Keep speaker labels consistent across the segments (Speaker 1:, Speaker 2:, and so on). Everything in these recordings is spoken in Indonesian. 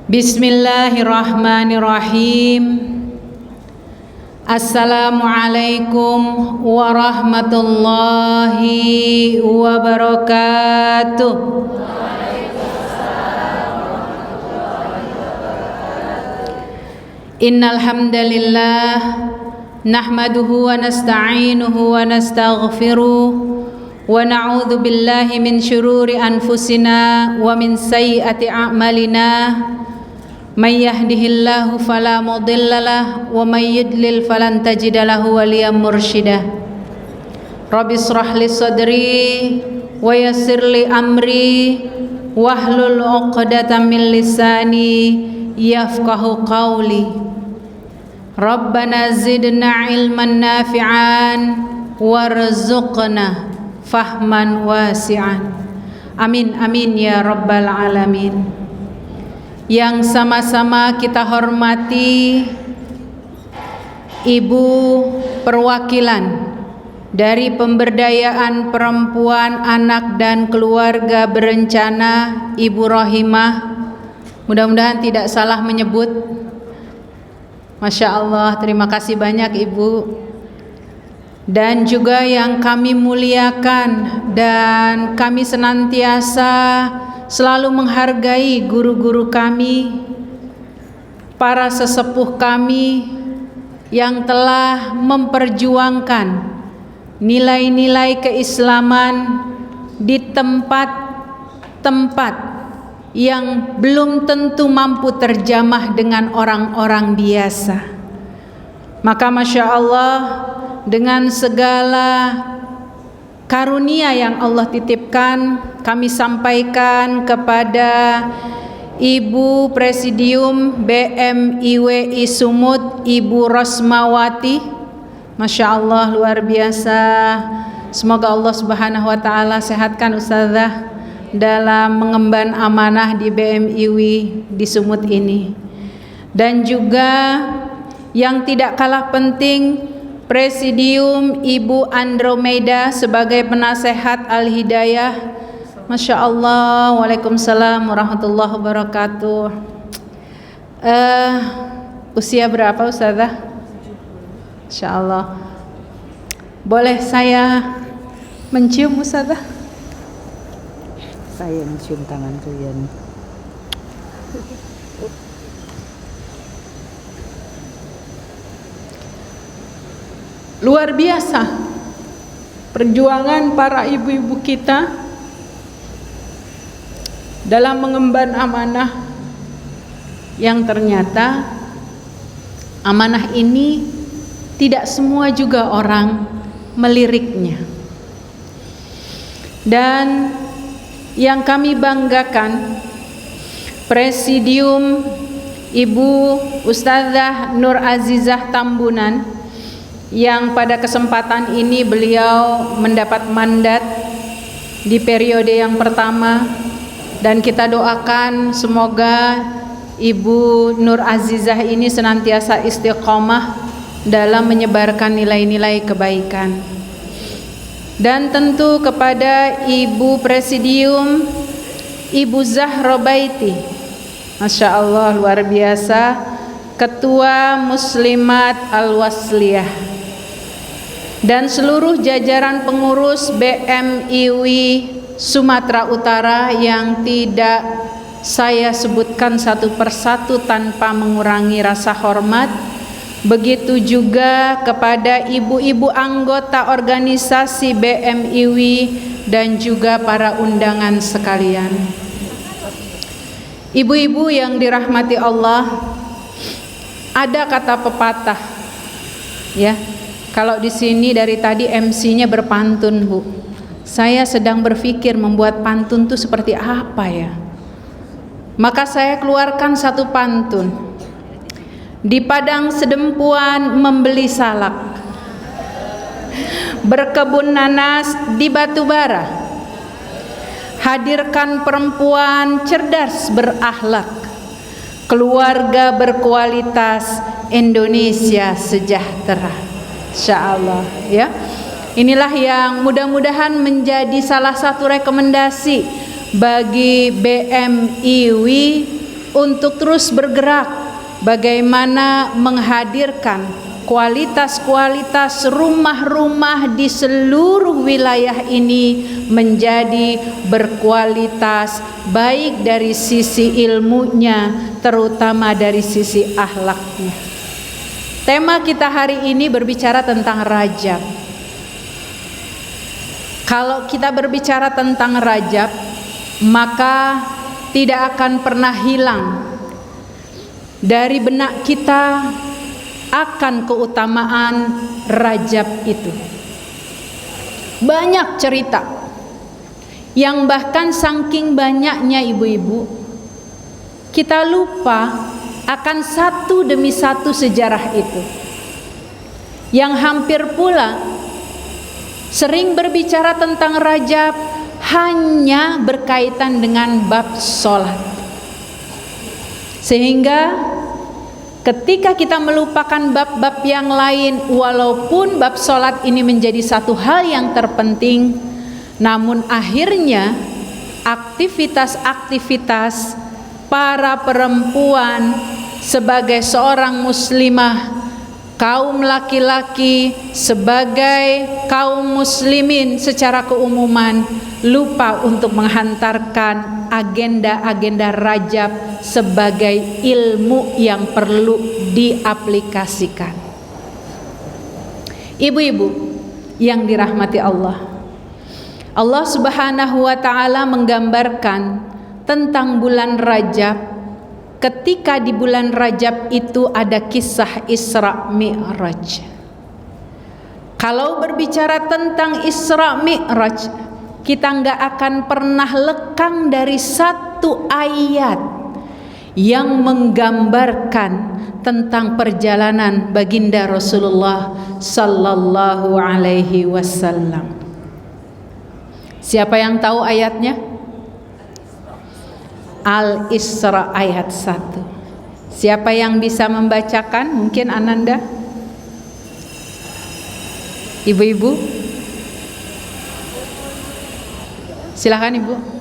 Speaker 1: Bismillahirrahmanirrahim. Assalamualaikum warahmatullahi wabarakatuh. Innal hamdalillah nahmaduhu wa nasta'inuhu wa nastaghfiruh wa na'udzu billahi min syururi anfusina wa min sayyiati a'malina. May yahdihillahu fala mudhillalah wa may yudlil falan tajida lahu waliyan mursyida. Rabbi shrah li sadri wa yassir li amri wahlul 'uqdatam min lisani yafqahu qawli. Rabbana zidna ilman nafi'an warzuqna fahman wasi'an. Amin amin ya rabbal alamin. Yang sama-sama kita hormati Ibu perwakilan dari Pemberdayaan Perempuan, Anak dan Keluarga Berencana, Ibu Rohimah. Mudah-mudahan tidak salah menyebut. Masya Allah, terima kasih banyak Ibu. Dan juga yang kami muliakan dan kami senantiasa selalu menghargai guru-guru kami, para sesepuh kami yang telah memperjuangkan nilai-nilai keislaman di tempat-tempat yang belum tentu mampu terjamah dengan orang-orang biasa. Maka Masya Allah, dengan segala karunia yang Allah titipkan, kami sampaikan kepada Ibu Presidium BMIWI Sumut, Ibu Rosmawati. Masya Allah, luar biasa. Semoga Allah Subhanahu wa Ta'ala sehatkan Ustazah dalam mengemban amanah di BMIWI di Sumut ini. Dan juga yang tidak kalah penting, Presidium Ibu Andromeda sebagai penasehat Al-Hidayah. Masya Allah. Waalaikumsalam warahmatullahi wabarakatuh. Usia berapa Ustazah? Masya Allah. Boleh saya mencium Ustazah?
Speaker 2: Saya mencium tangan kalian.
Speaker 1: Luar biasa perjuangan para ibu-ibu kita dalam mengemban amanah yang ternyata amanah ini tidak semua juga orang meliriknya. Dan yang kami banggakan, Presidium Ibu Ustazah Nur Azizah Tambunan, yang pada kesempatan ini beliau mendapat mandat di periode yang pertama, dan kita doakan semoga Ibu Nur Azizah ini senantiasa istiqomah dalam menyebarkan nilai-nilai kebaikan. Dan tentu kepada Ibu Presidium Ibu Zahra Baiti, Masya Allah, luar biasa, Ketua Muslimat Al-Wasliyah, dan seluruh jajaran pengurus BMIWI Sumatera Utara yang tidak saya sebutkan satu persatu tanpa mengurangi rasa hormat. Begitu juga kepada ibu-ibu anggota organisasi BMIWI dan juga para undangan sekalian. Ibu-ibu yang dirahmati Allah, ada kata pepatah, ya. Kalau di sini dari tadi MC-nya berpantun, Bu. Saya sedang berpikir membuat pantun itu seperti apa ya. Maka saya keluarkan satu pantun. Di padang sedempuan membeli salak, berkebun nanas di Batubara, hadirkan perempuan cerdas berakhlak, keluarga berkualitas, Indonesia sejahtera. Insya Allah, ya. Inilah yang mudah-mudahan menjadi salah satu rekomendasi bagi BMIWI untuk terus bergerak bagaimana menghadirkan kualitas-kualitas rumah-rumah di seluruh wilayah ini menjadi berkualitas, baik dari sisi ilmunya terutama dari sisi akhlaknya. Tema kita hari ini berbicara tentang Rajab. Kalau kita berbicara tentang Rajab, maka tidak akan pernah hilang dari benak kita akan keutamaan Rajab itu. Banyak cerita yang bahkan saking banyaknya ibu-ibu, kita lupa akan satu demi satu sejarah itu, yang hampir pula sering berbicara tentang Rajab hanya berkaitan dengan bab sholat, sehingga ketika kita melupakan bab-bab yang lain, walaupun bab sholat ini menjadi satu hal yang terpenting, namun akhirnya aktivitas-aktivitas para perempuan sebagai seorang muslimah, kaum laki-laki sebagai kaum muslimin secara keumuman, lupa untuk menghantarkan agenda-agenda Rajab sebagai ilmu yang perlu diaplikasikan. Ibu-ibu yang dirahmati Allah, Allah Subhanahu wa ta'ala menggambarkan tentang bulan Rajab. Ketika di bulan Rajab itu ada kisah Isra Mi'raj. Kalau berbicara tentang Isra Mi'raj, kita nggak akan pernah lekang dari satu ayat yang menggambarkan tentang perjalanan baginda Rasulullah sallallahu alaihi wasallam. Siapa yang tahu ayatnya? Al-Isra ayat 1. Siapa yang bisa membacakan? Mungkin Ananda? Ibu-ibu? Silakan Ibu.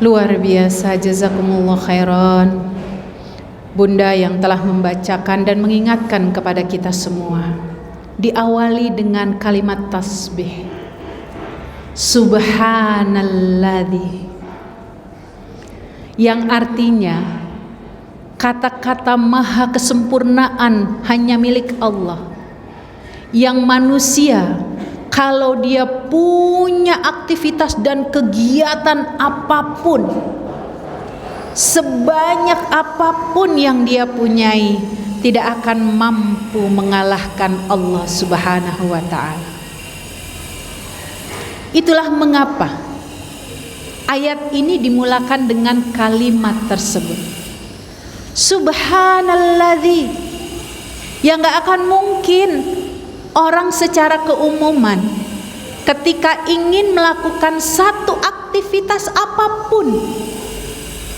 Speaker 1: Luar biasa, jazakumullah khairan Bunda yang telah membacakan dan mengingatkan kepada kita semua. Diawali dengan kalimat tasbih, Subhanalladzi, yang artinya kata-kata maha kesempurnaan hanya milik Allah, yang manusia kalau dia punya aktivitas dan kegiatan apapun, sebanyak apapun yang dia punyai, tidak akan mampu mengalahkan Allah Subhanahu wa ta'ala. Itulah mengapa ayat ini dimulakan dengan kalimat tersebut, Subhanalladzi, yang gak akan mungkin orang secara keumuman ketika ingin melakukan satu aktivitas apapun,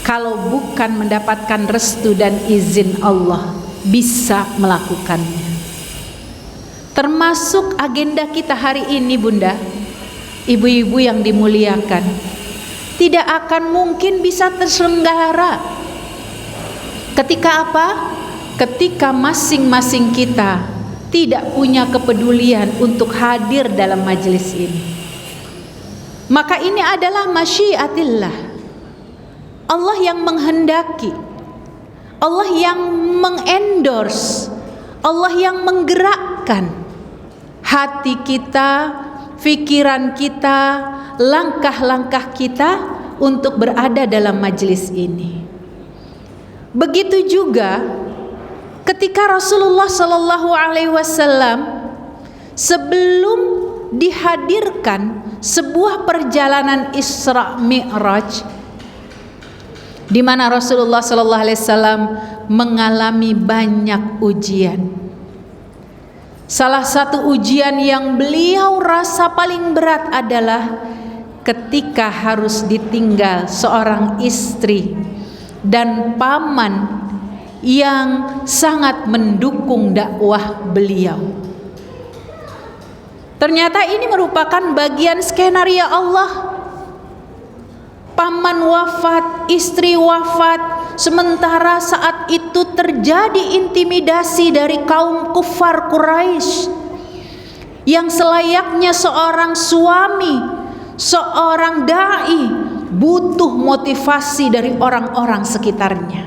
Speaker 1: kalau bukan mendapatkan restu dan izin Allah, bisa melakukannya. Termasuk agenda kita hari ini Bunda, ibu-ibu yang dimuliakan, tidak akan mungkin bisa terselenggara ketika apa? Ketika masing-masing kita tidak punya kepedulian untuk hadir dalam majelis ini. Maka ini adalah masyiatillah, Allah yang menghendaki, Allah yang mengendorse Allah yang menggerakkan hati kita, pikiran kita, langkah-langkah kita untuk berada dalam majelis ini. Begitu juga ketika Rasulullah Shallallahu Alaihi Wasallam sebelum dihadirkan sebuah perjalanan Isra Mi'raj, di mana Rasulullah Shallallahu Alaihi Wasallam mengalami banyak ujian. Salah satu ujian yang beliau rasa paling berat adalah ketika harus ditinggal seorang istri dan paman yang sangat mendukung dakwah beliau. Ternyata ini merupakan bagian skenario Allah. Paman wafat, istri wafat, sementara saat itu terjadi intimidasi dari kaum kufar Quraisy yang selayaknya seorang suami, seorang dai butuh motivasi dari orang-orang sekitarnya.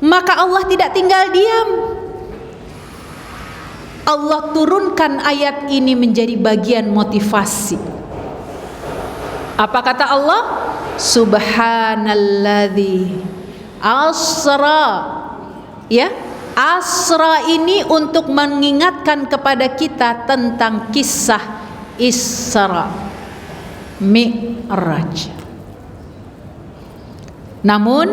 Speaker 1: Maka Allah tidak tinggal diam. Allah turunkan ayat ini menjadi bagian motivasi. Apa kata Allah? Subhanalladzi asra. Ya, asra ini untuk mengingatkan kepada kita tentang kisah Isra Mi'raj. Namun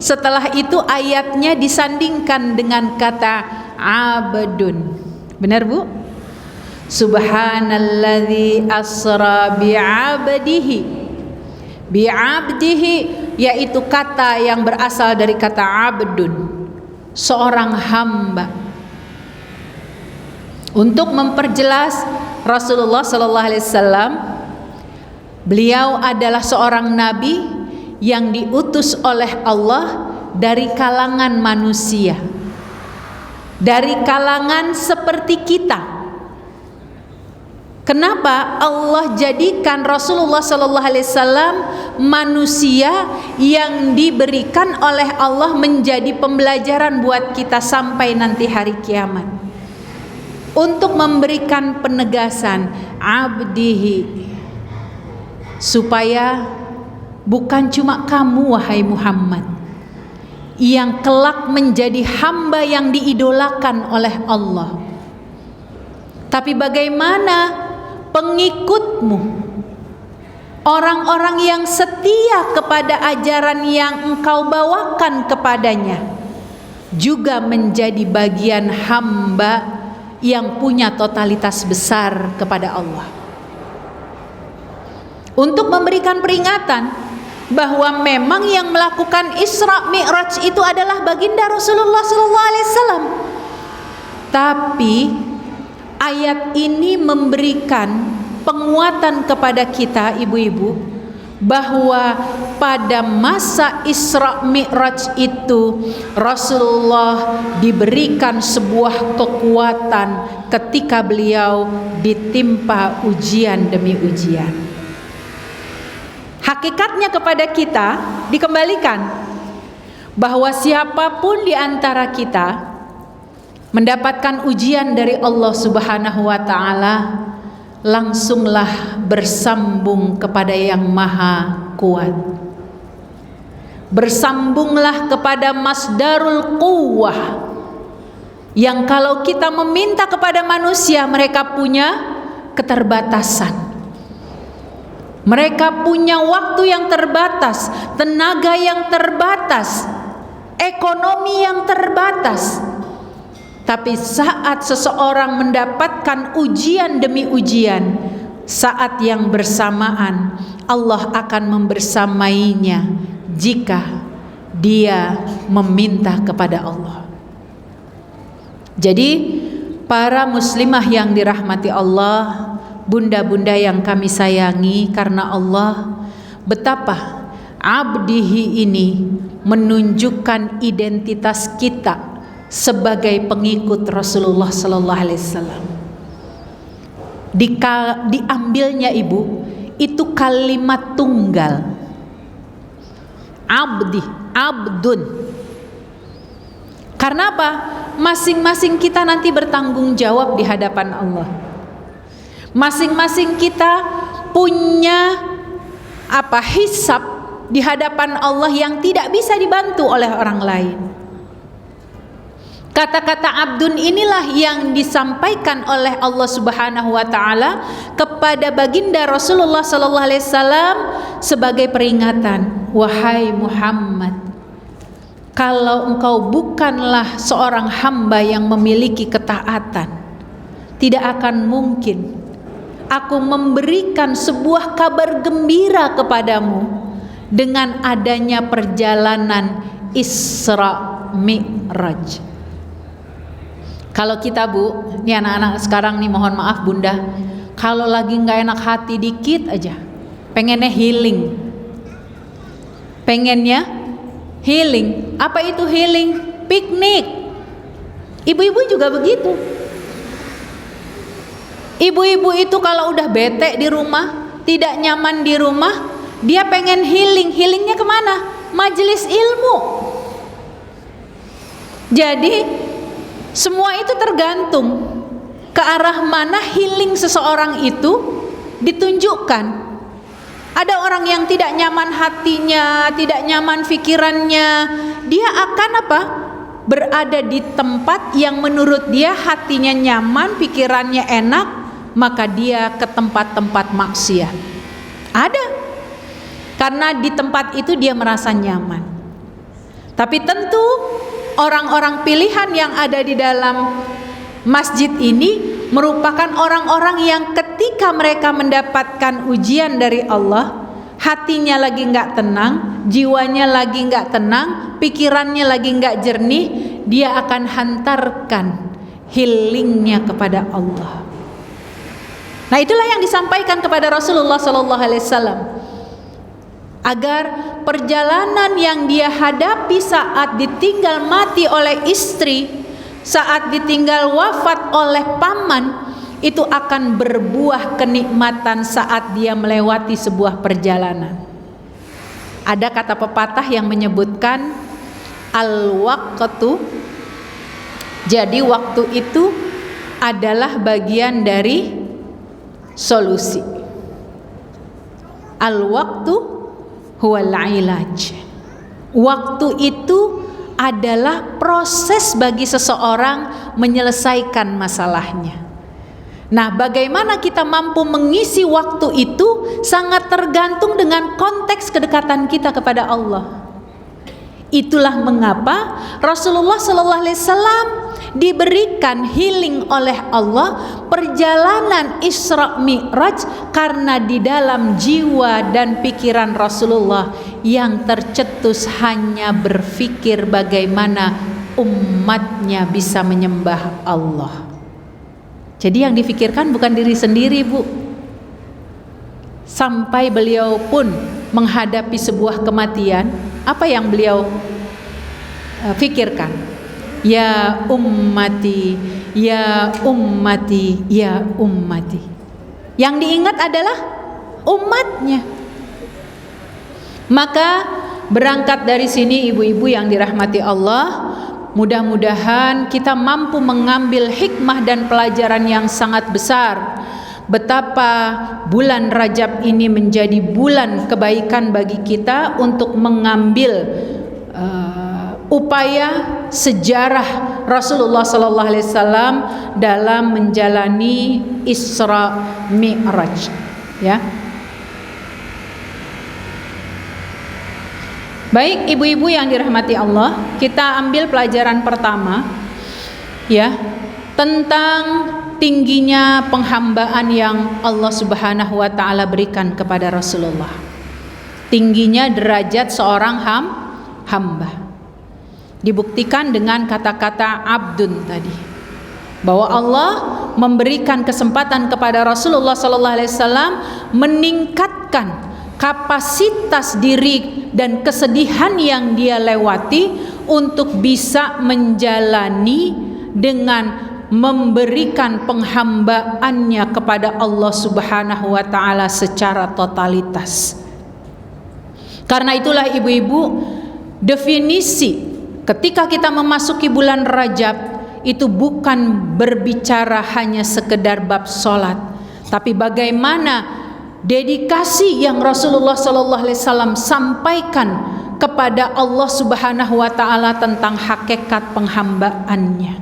Speaker 1: setelah itu ayatnya disandingkan dengan kata abdun. Benar Bu? Subhanalladzi asra bi'abdihi. Bi'abdihi yaitu kata yang berasal dari kata abdun, seorang hamba. Untuk memperjelas Rasulullah sallallahu alaihi wasallam, beliau adalah seorang nabi yang diutus oleh Allah dari kalangan manusia, dari kalangan seperti kita. Kenapa Allah jadikan Rasulullah sallallahu alaihi wasallam manusia yang diberikan oleh Allah menjadi pembelajaran buat kita sampai nanti hari kiamat, untuk memberikan penegasan abdihi, supaya bukan cuma kamu wahai Muhammad yang kelak menjadi hamba yang diidolakan oleh Allah, tapi bagaimana pengikutmu, orang-orang yang setia kepada ajaran yang engkau bawakan kepadanya, juga menjadi bagian hamba yang punya totalitas besar kepada Allah. Untuk memberikan peringatan bahwa memang yang melakukan Isra Mi'raj itu adalah baginda Rasulullah SAW. Tapi ayat ini memberikan penguatan kepada kita ibu-ibu bahwa pada masa Isra Mi'raj itu Rasulullah diberikan sebuah kekuatan ketika beliau ditimpa ujian demi ujian. Hakikatnya kepada kita dikembalikan bahwa siapapun di antara kita mendapatkan ujian dari Allah Subhanahu wa taala, langsunglah bersambung kepada yang maha kuat. Bersambunglah kepada masdarul quwwah, yang kalau kita meminta kepada manusia, mereka punya keterbatasan. Mereka punya waktu yang terbatas, tenaga yang terbatas, ekonomi yang terbatas. Tapi saat seseorang mendapatkan ujian demi ujian, saat yang bersamaan Allah akan membersamainya jika dia meminta kepada Allah. Jadi para muslimah yang dirahmati Allah, bunda-bunda yang kami sayangi karena Allah, betapa abdihi ini menunjukkan identitas kita sebagai pengikut Rasulullah sallallahu alaihi wasallam. Diambilnya ibu itu kalimat tunggal, abdi, abdun. Karena apa? masing-masing kita nanti bertanggung jawab di hadapan Allah. Masing-masing kita punya hisab di hadapan Allah yang tidak bisa dibantu oleh orang lain. Kata-kata abdun inilah yang disampaikan oleh Allah Subhanahu wa taala kepada baginda Rasulullah sallallahu alaihi wasallam sebagai peringatan, wahai Muhammad, kalau engkau bukanlah seorang hamba yang memiliki ketaatan, tidak akan mungkin aku memberikan sebuah kabar gembira kepadamu dengan adanya perjalanan Isra Mi'raj. Kalau kita Bu, ini anak-anak sekarang nih, mohon maaf Bunda, kalau lagi nggak enak hati dikit aja, pengennya healing. Apa itu healing? Piknik. Ibu-ibu juga begitu. Ibu-ibu itu kalau udah bete di rumah, tidak nyaman di rumah, dia pengen healing. Healingnya kemana? Majelis ilmu. Jadi semua itu tergantung ke arah mana healing seseorang itu ditunjukkan. Ada orang yang tidak nyaman hatinya, tidak nyaman pikirannya, dia akan berada di tempat yang menurut dia hatinya nyaman, pikirannya enak, maka dia ke tempat-tempat maksiat. Ada, karena di tempat itu dia merasa nyaman. Tapi tentu orang-orang pilihan yang ada di dalam masjid ini merupakan orang-orang yang ketika mereka mendapatkan ujian dari Allah, hatinya lagi nggak tenang, jiwanya lagi nggak tenang, pikirannya lagi nggak jernih, dia akan hantarkan healingnya kepada Allah. Nah, itulah yang disampaikan kepada Rasulullah sallallahu alaihi wasallam, agar perjalanan yang dia hadapi saat ditinggal mati oleh istri, saat ditinggal wafat oleh paman, itu akan berbuah kenikmatan saat dia melewati sebuah perjalanan. Ada kata pepatah yang menyebutkan al-waqtu, jadi waktu itu adalah bagian dari solusi. Al-waqtu huwal ilaj. Waktu itu adalah proses bagi seseorang menyelesaikan masalahnya. Nah, bagaimana kita mampu mengisi waktu itu sangat tergantung dengan konteks kedekatan kita kepada Allah. Itulah mengapa Rasulullah sallallahu alaihi wasallam diberikan healing oleh Allah perjalanan Isra Mi'raj, karena di dalam jiwa dan pikiran Rasulullah yang tercetus hanya berpikir bagaimana umatnya bisa menyembah Allah. Jadi yang difikirkan bukan diri sendiri, Bu. Sampai beliau pun menghadapi sebuah kematian, apa yang beliau fikirkan? Ya ummati, ya ummati, ya ummati. Yang diingat adalah umatnya. Maka berangkat dari sini ibu-ibu yang dirahmati Allah, mudah-mudahan kita mampu mengambil hikmah dan pelajaran yang sangat besar. Betapa bulan Rajab ini menjadi bulan kebaikan bagi kita untuk mengambil upaya sejarah Rasulullah sallallahu alaihi wasallam dalam menjalani Isra Mi'raj, ya. Baik ibu-ibu yang dirahmati Allah, kita ambil pelajaran pertama, ya, tentang tingginya penghambaan yang Allah Subhanahu wa taala berikan kepada Rasulullah. Tingginya derajat seorang hamba. Dibuktikan dengan kata-kata abdun tadi, bahwa Allah memberikan kesempatan kepada Rasulullah sallallahu alaihi wasallam meningkatkan kapasitas diri dan kesedihan yang dia lewati untuk bisa menjalani dengan memberikan penghambaannya kepada Allah Subhanahu wa taala secara totalitas. Karena itulah ibu-ibu, definisi ketika kita memasuki bulan Rajab itu bukan berbicara hanya sekedar bab sholat, tapi bagaimana dedikasi yang Rasulullah sallallahu alaihi wasallam sampaikan kepada Allah Subhanahu wa taala tentang hakikat penghambaannya.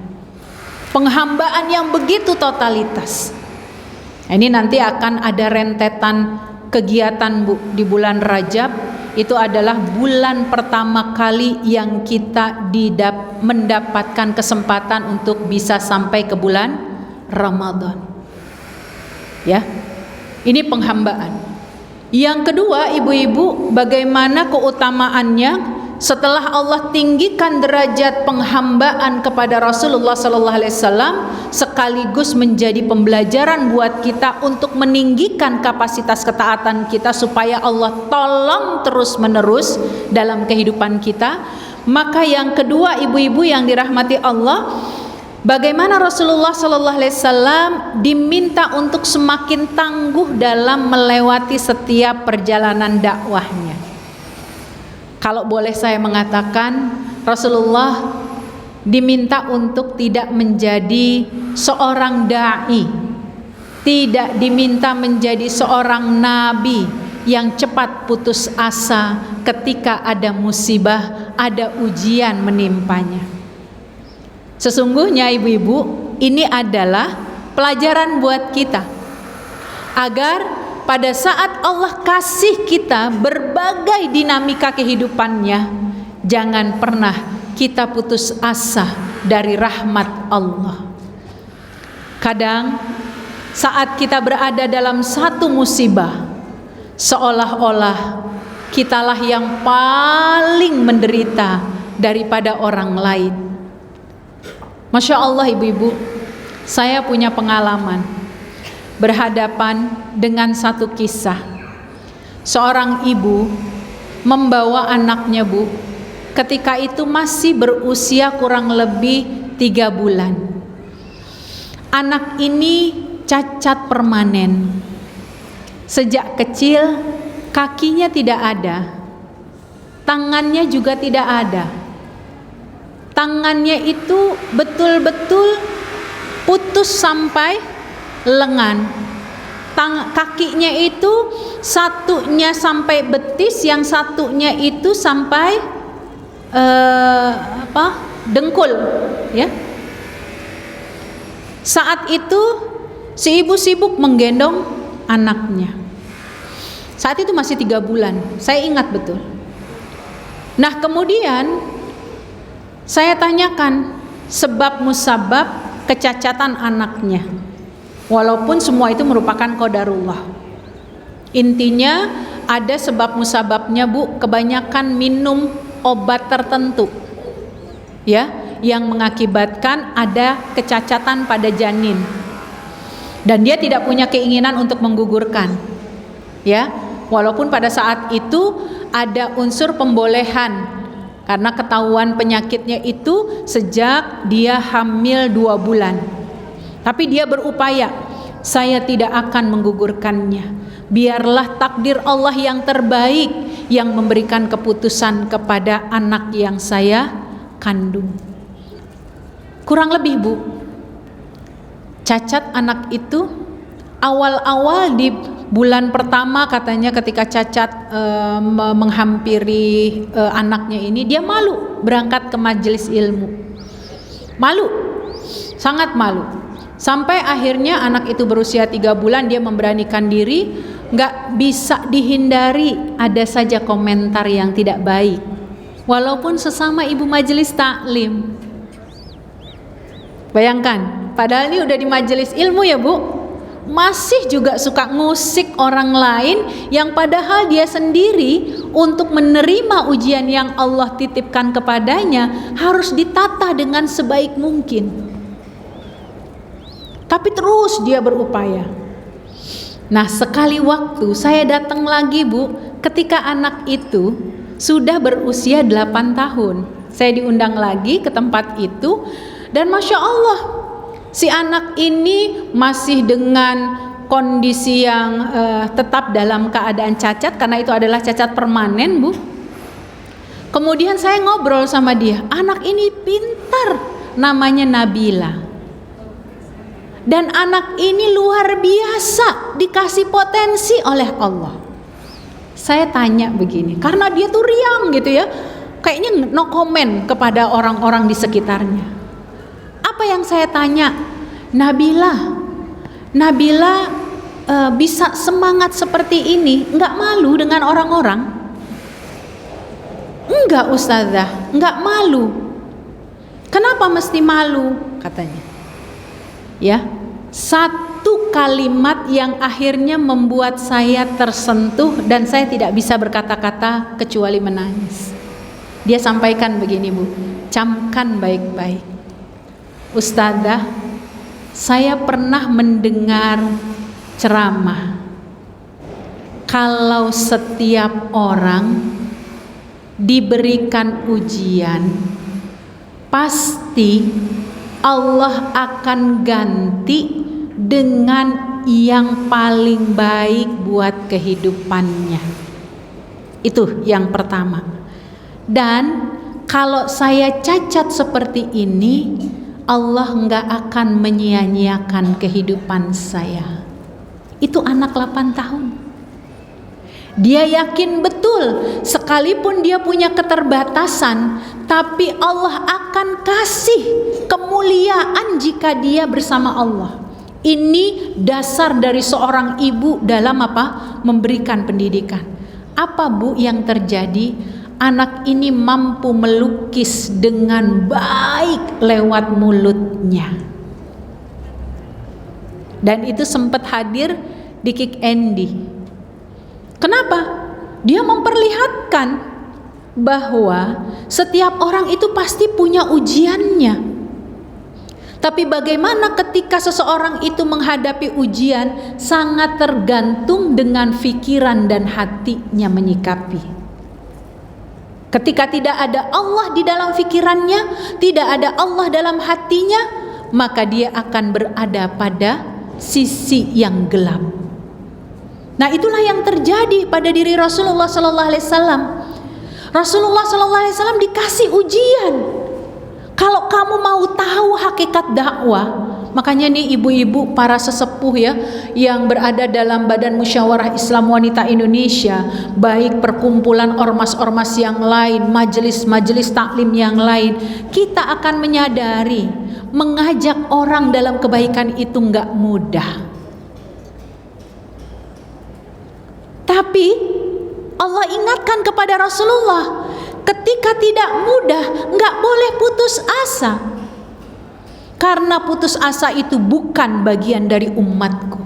Speaker 1: Penghambaan yang begitu totalitas. Ini nanti akan ada rentetan kegiatan Bu di bulan Rajab. Itu adalah bulan pertama kali yang kita mendapatkan kesempatan untuk bisa sampai ke bulan Ramadan. Ya. Ini penghambaan. Yang kedua, ibu-ibu, bagaimana keutamaannya setelah Allah tinggikan derajat penghambaan kepada Rasulullah sallallahu alaihi wasallam, sekaligus menjadi pembelajaran buat kita untuk meninggikan kapasitas ketaatan kita supaya Allah tolong terus-menerus dalam kehidupan kita. Maka yang kedua, ibu-ibu yang dirahmati Allah, bagaimana Rasulullah sallallahu alaihi wasallam diminta untuk semakin tangguh dalam melewati setiap perjalanan dakwahnya. Kalau boleh saya mengatakan, Rasulullah diminta untuk tidak menjadi seorang dai, tidak diminta menjadi seorang nabi yang cepat putus asa ketika ada musibah, ada ujian menimpanya. Sesungguhnya ibu-ibu, ini adalah pelajaran buat kita agar pada saat Allah kasih kita berbagai dinamika kehidupannya, jangan pernah kita putus asa dari rahmat Allah. Kadang saat kita berada dalam satu musibah, seolah-olah kitalah yang paling menderita daripada orang lain. Masya Allah ibu-ibu, saya punya pengalaman berhadapan dengan satu kisah. Seorang ibu membawa anaknya Bu, ketika itu masih berusia kurang lebih 3 bulan. Anak ini cacat permanen. Sejak kecil kakinya tidak ada, tangannya juga tidak ada. Tangannya itu betul-betul putus sampai lengan. Kakinya itu satunya sampai betis, yang satunya itu sampai dengkul, ya. Saat itu si ibu sibuk menggendong anaknya. Saat itu masih 3 bulan, saya ingat betul. Nah kemudian saya tanyakan sebab musabab kecacatan anaknya. Walaupun semua itu merupakan qadarullah. Intinya ada sebab musababnya Bu, kebanyakan minum obat tertentu, ya, yang mengakibatkan ada kecacatan pada janin. Dan dia tidak punya keinginan untuk menggugurkan, ya. Walaupun pada saat itu ada unsur pembolehan karena ketahuan penyakitnya itu sejak dia hamil 2 bulan. Tapi dia berupaya, saya tidak akan menggugurkannya. Biarlah takdir Allah yang terbaik yang memberikan keputusan kepada anak yang saya kandung. Kurang lebih Bu, cacat anak itu awal-awal di bulan pertama katanya ketika cacat menghampiri anaknya ini, dia malu berangkat ke majelis ilmu. Malu, sangat malu. Sampai akhirnya anak itu berusia 3 bulan, dia memberanikan diri. Gak bisa dihindari, ada saja komentar yang tidak baik, walaupun sesama ibu majelis taklim. Bayangkan, padahal ini udah di majelis ilmu ya Bu, masih juga suka ngusik orang lain yang padahal dia sendiri untuk menerima ujian yang Allah titipkan kepadanya harus ditata dengan sebaik mungkin. Tapi terus dia berupaya. Nah sekali waktu saya datang lagi Bu, ketika anak itu sudah berusia 8 tahun. Saya diundang lagi ke tempat itu. Dan Masya Allah, si anak ini masih dengan kondisi yang tetap dalam keadaan cacat, karena itu adalah cacat permanen Bu. Kemudian saya ngobrol sama dia, anak ini pintar, namanya Nabila. Dan anak ini luar biasa dikasih potensi oleh Allah. Saya tanya begini, karena dia tuh riang gitu ya, kayaknya no comment kepada orang-orang di sekitarnya. Apa yang saya tanya? Nabila bisa semangat seperti ini, nggak malu dengan orang-orang? Enggak Ustazah, enggak malu. Kenapa mesti malu? Katanya. Ya, satu kalimat yang akhirnya membuat saya tersentuh dan saya tidak bisa berkata-kata kecuali menangis. Dia sampaikan begini, Bu, camkan baik-baik. Ustazah, saya pernah mendengar ceramah, kalau setiap orang diberikan ujian, pasti Allah akan ganti dengan yang paling baik buat kehidupannya. Itu yang pertama. Dan kalau saya cacat seperti ini, Allah nggak akan menyia-nyiakan kehidupan saya. Itu anak 8 tahun. Dia yakin betul, sekalipun dia punya keterbatasan, tapi Allah akan kasih kemuliaan jika dia bersama Allah. Ini dasar dari seorang ibu dalam apa? Memberikan pendidikan. Apa, Bu, yang terjadi? Anak ini mampu melukis dengan baik lewat mulutnya. Dan itu sempat hadir di Kick Andy. Kenapa? Dia memperlihatkan bahwa setiap orang itu pasti punya ujiannya. Tapi bagaimana ketika seseorang itu menghadapi ujian, sangat tergantung dengan pikiran dan hatinya menyikapi. Ketika tidak ada Allah di dalam pikirannya, tidak ada Allah dalam hatinya, maka dia akan berada pada sisi yang gelap. Nah, itulah yang terjadi pada diri Rasulullah sallallahu alaihi wasallam. Rasulullah sallallahu alaihi wasallam dikasih ujian. Kalau kamu mau tahu hakikat dakwah, makanya nih ibu-ibu para sesepuh ya yang berada dalam Badan Musyawarah Islam Wanita Indonesia, baik perkumpulan ormas-ormas yang lain, majelis-majelis taklim yang lain, kita akan menyadari mengajak orang dalam kebaikan itu enggak mudah. Tapi Allah ingatkan kepada Rasulullah, ketika tidak mudah, enggak boleh putus asa. Karena putus asa itu bukan bagian dari umatku.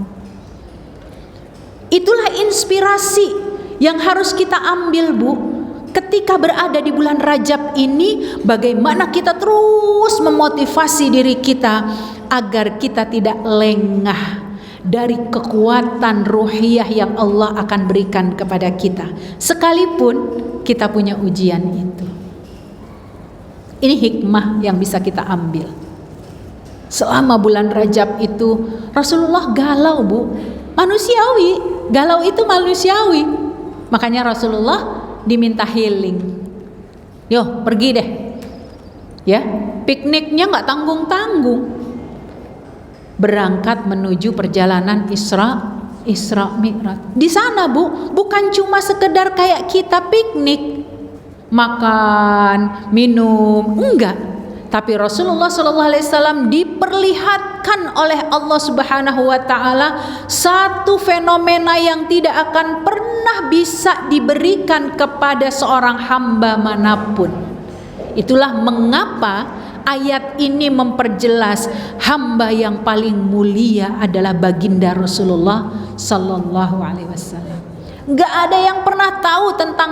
Speaker 1: Itulah inspirasi yang harus kita ambil, Bu. Ketika berada di bulan Rajab ini, bagaimana kita terus memotivasi diri kita agar kita tidak lengah dari kekuatan ruhiyah yang Allah akan berikan kepada kita, sekalipun kita punya ujian itu. Ini hikmah yang bisa kita ambil. Selama bulan Rajab itu Rasulullah galau, Bu. Manusiawi, galau itu manusiawi. Makanya Rasulullah diminta healing. Yo, pergi deh. Ya, pikniknya nggak tanggung-tanggung. Berangkat menuju perjalanan Isra Mi'raj. Di sana, Bu, bukan cuma sekedar kayak kita piknik, makan, minum, enggak. Tapi Rasulullah SAW diperlihatkan oleh Allah Subhanahu wa taala satu fenomena yang tidak akan pernah bisa diberikan kepada seorang hamba manapun. Itulah mengapa ayat ini memperjelas hamba yang paling mulia adalah baginda Rasulullah sallallahu alaihi wasallam. Enggak ada yang pernah tahu tentang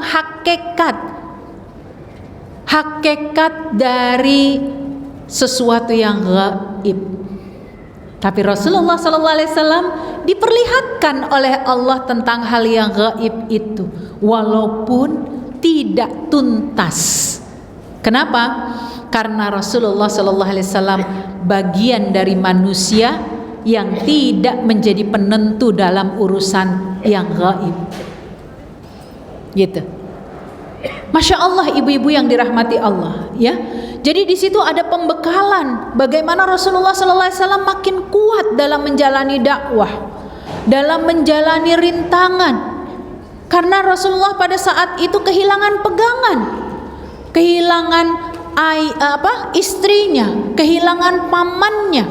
Speaker 1: hakikat dari sesuatu yang gaib. Tapi Rasulullah sallallahu alaihi wasallam diperlihatkan oleh Allah tentang hal yang gaib itu walaupun tidak tuntas. Kenapa? Karena Rasulullah sallallahu alaihi wasallam bagian dari manusia yang tidak menjadi penentu dalam urusan yang gaib. Gitu. Masya Allah, ibu-ibu yang dirahmati Allah, ya. Jadi di situ ada pembekalan bagaimana Rasulullah SAW makin kuat dalam menjalani dakwah, dalam menjalani rintangan. Karena Rasulullah pada saat itu kehilangan pegangan, kehilangan istrinya, kehilangan pamannya.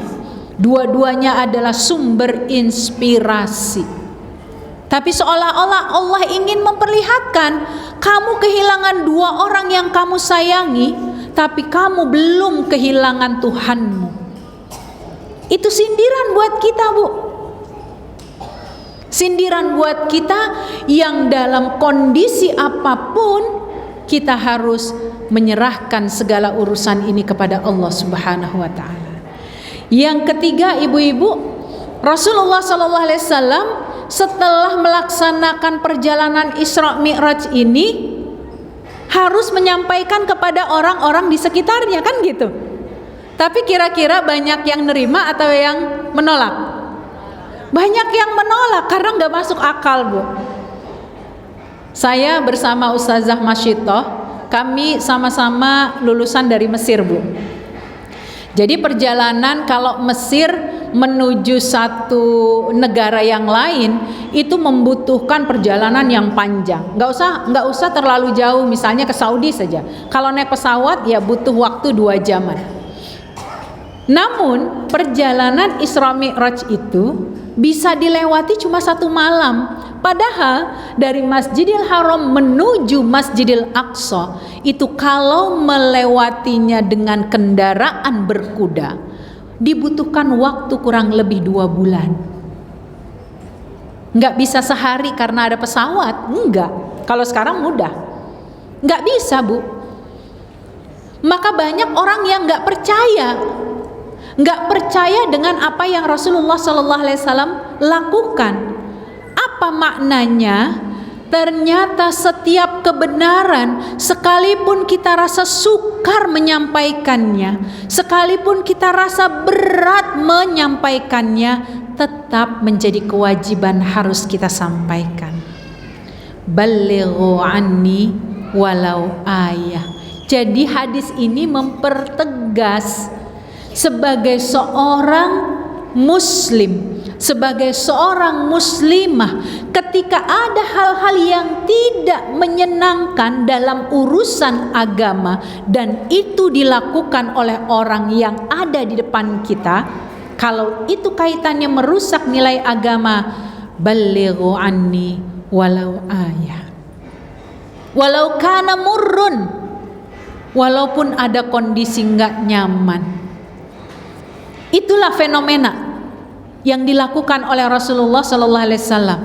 Speaker 1: Dua-duanya adalah sumber inspirasi. Tapi seolah-olah Allah ingin memperlihatkan, kamu kehilangan dua orang yang kamu sayangi, tapi kamu belum kehilangan Tuhanmu. Itu sindiran buat kita, Bu. Sindiran buat kita yang dalam kondisi apapun kita harus menyerahkan segala urusan ini kepada Allah Subhanahu wa taala. Yang ketiga, ibu-ibu, Rasulullah sallallahu alaihi wasallam setelah melaksanakan perjalanan Isra Mi'raj ini harus menyampaikan kepada orang-orang di sekitarnya, kan gitu. Tapi kira-kira banyak yang nerima atau yang menolak? Banyak yang menolak karena nggak masuk akal, Bu. Saya bersama Ustazah Masyitoh, kami sama-sama lulusan dari Mesir, Bu. Jadi perjalanan kalau Mesir menuju satu negara yang lain itu membutuhkan perjalanan yang panjang. Nggak usah terlalu jauh, misalnya ke Saudi saja. Kalau naik pesawat ya butuh waktu 2 jaman. Namun perjalanan Isra Mi'raj itu bisa dilewati cuma 1 malam. Padahal dari Masjidil Haram menuju Masjidil Aqsa itu kalau melewatinya dengan kendaraan berkuda dibutuhkan waktu kurang lebih 2 bulan. Nggak bisa sehari karena ada pesawat, enggak. Kalau sekarang mudah, nggak bisa, Bu. Maka banyak orang yang nggak percaya dengan apa yang Rasulullah SAW lakukan. Apa maknanya? Ternyata setiap kebenaran, sekalipun kita rasa sukar menyampaikannya, sekalipun kita rasa berat menyampaikannya, tetap menjadi kewajiban harus kita sampaikan. Balighu anni walau ayah. Jadi hadis ini mempertegas sebagai seorang muslim, sebagai seorang muslimah, ketika ada hal-hal yang tidak menyenangkan dalam urusan agama dan itu dilakukan oleh orang yang ada di depan kita, kalau itu kaitannya merusak nilai agama, balighu anni walau ayah, walau kana murrun, walaupun ada kondisi nggak nyaman. Itulah fenomena yang dilakukan oleh Rasulullah sallallahu alaihi wasallam.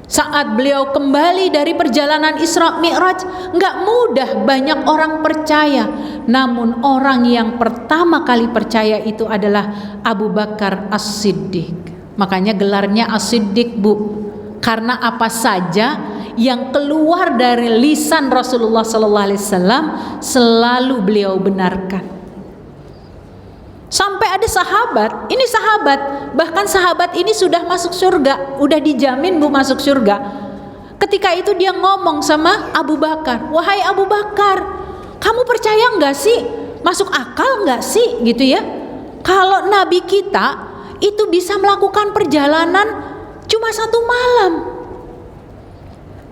Speaker 1: Saat beliau kembali dari perjalanan Isra Mi'raj, nggak mudah banyak orang percaya. Namun orang yang pertama kali percaya itu adalah Abu Bakar As-Siddiq. Makanya gelarnya As-Siddiq, Bu. Karena apa saja yang keluar dari lisan Rasulullah sallallahu alaihi wasallam selalu beliau benarkan. Sampai ada sahabat, ini sahabat, bahkan sahabat ini sudah masuk surga, udah dijamin, Bu, masuk surga. Ketika itu dia ngomong sama Abu Bakar, wahai Abu Bakar, kamu percaya nggak sih, masuk akal nggak sih, gitu ya, kalau Nabi kita itu bisa melakukan perjalanan cuma 1 malam.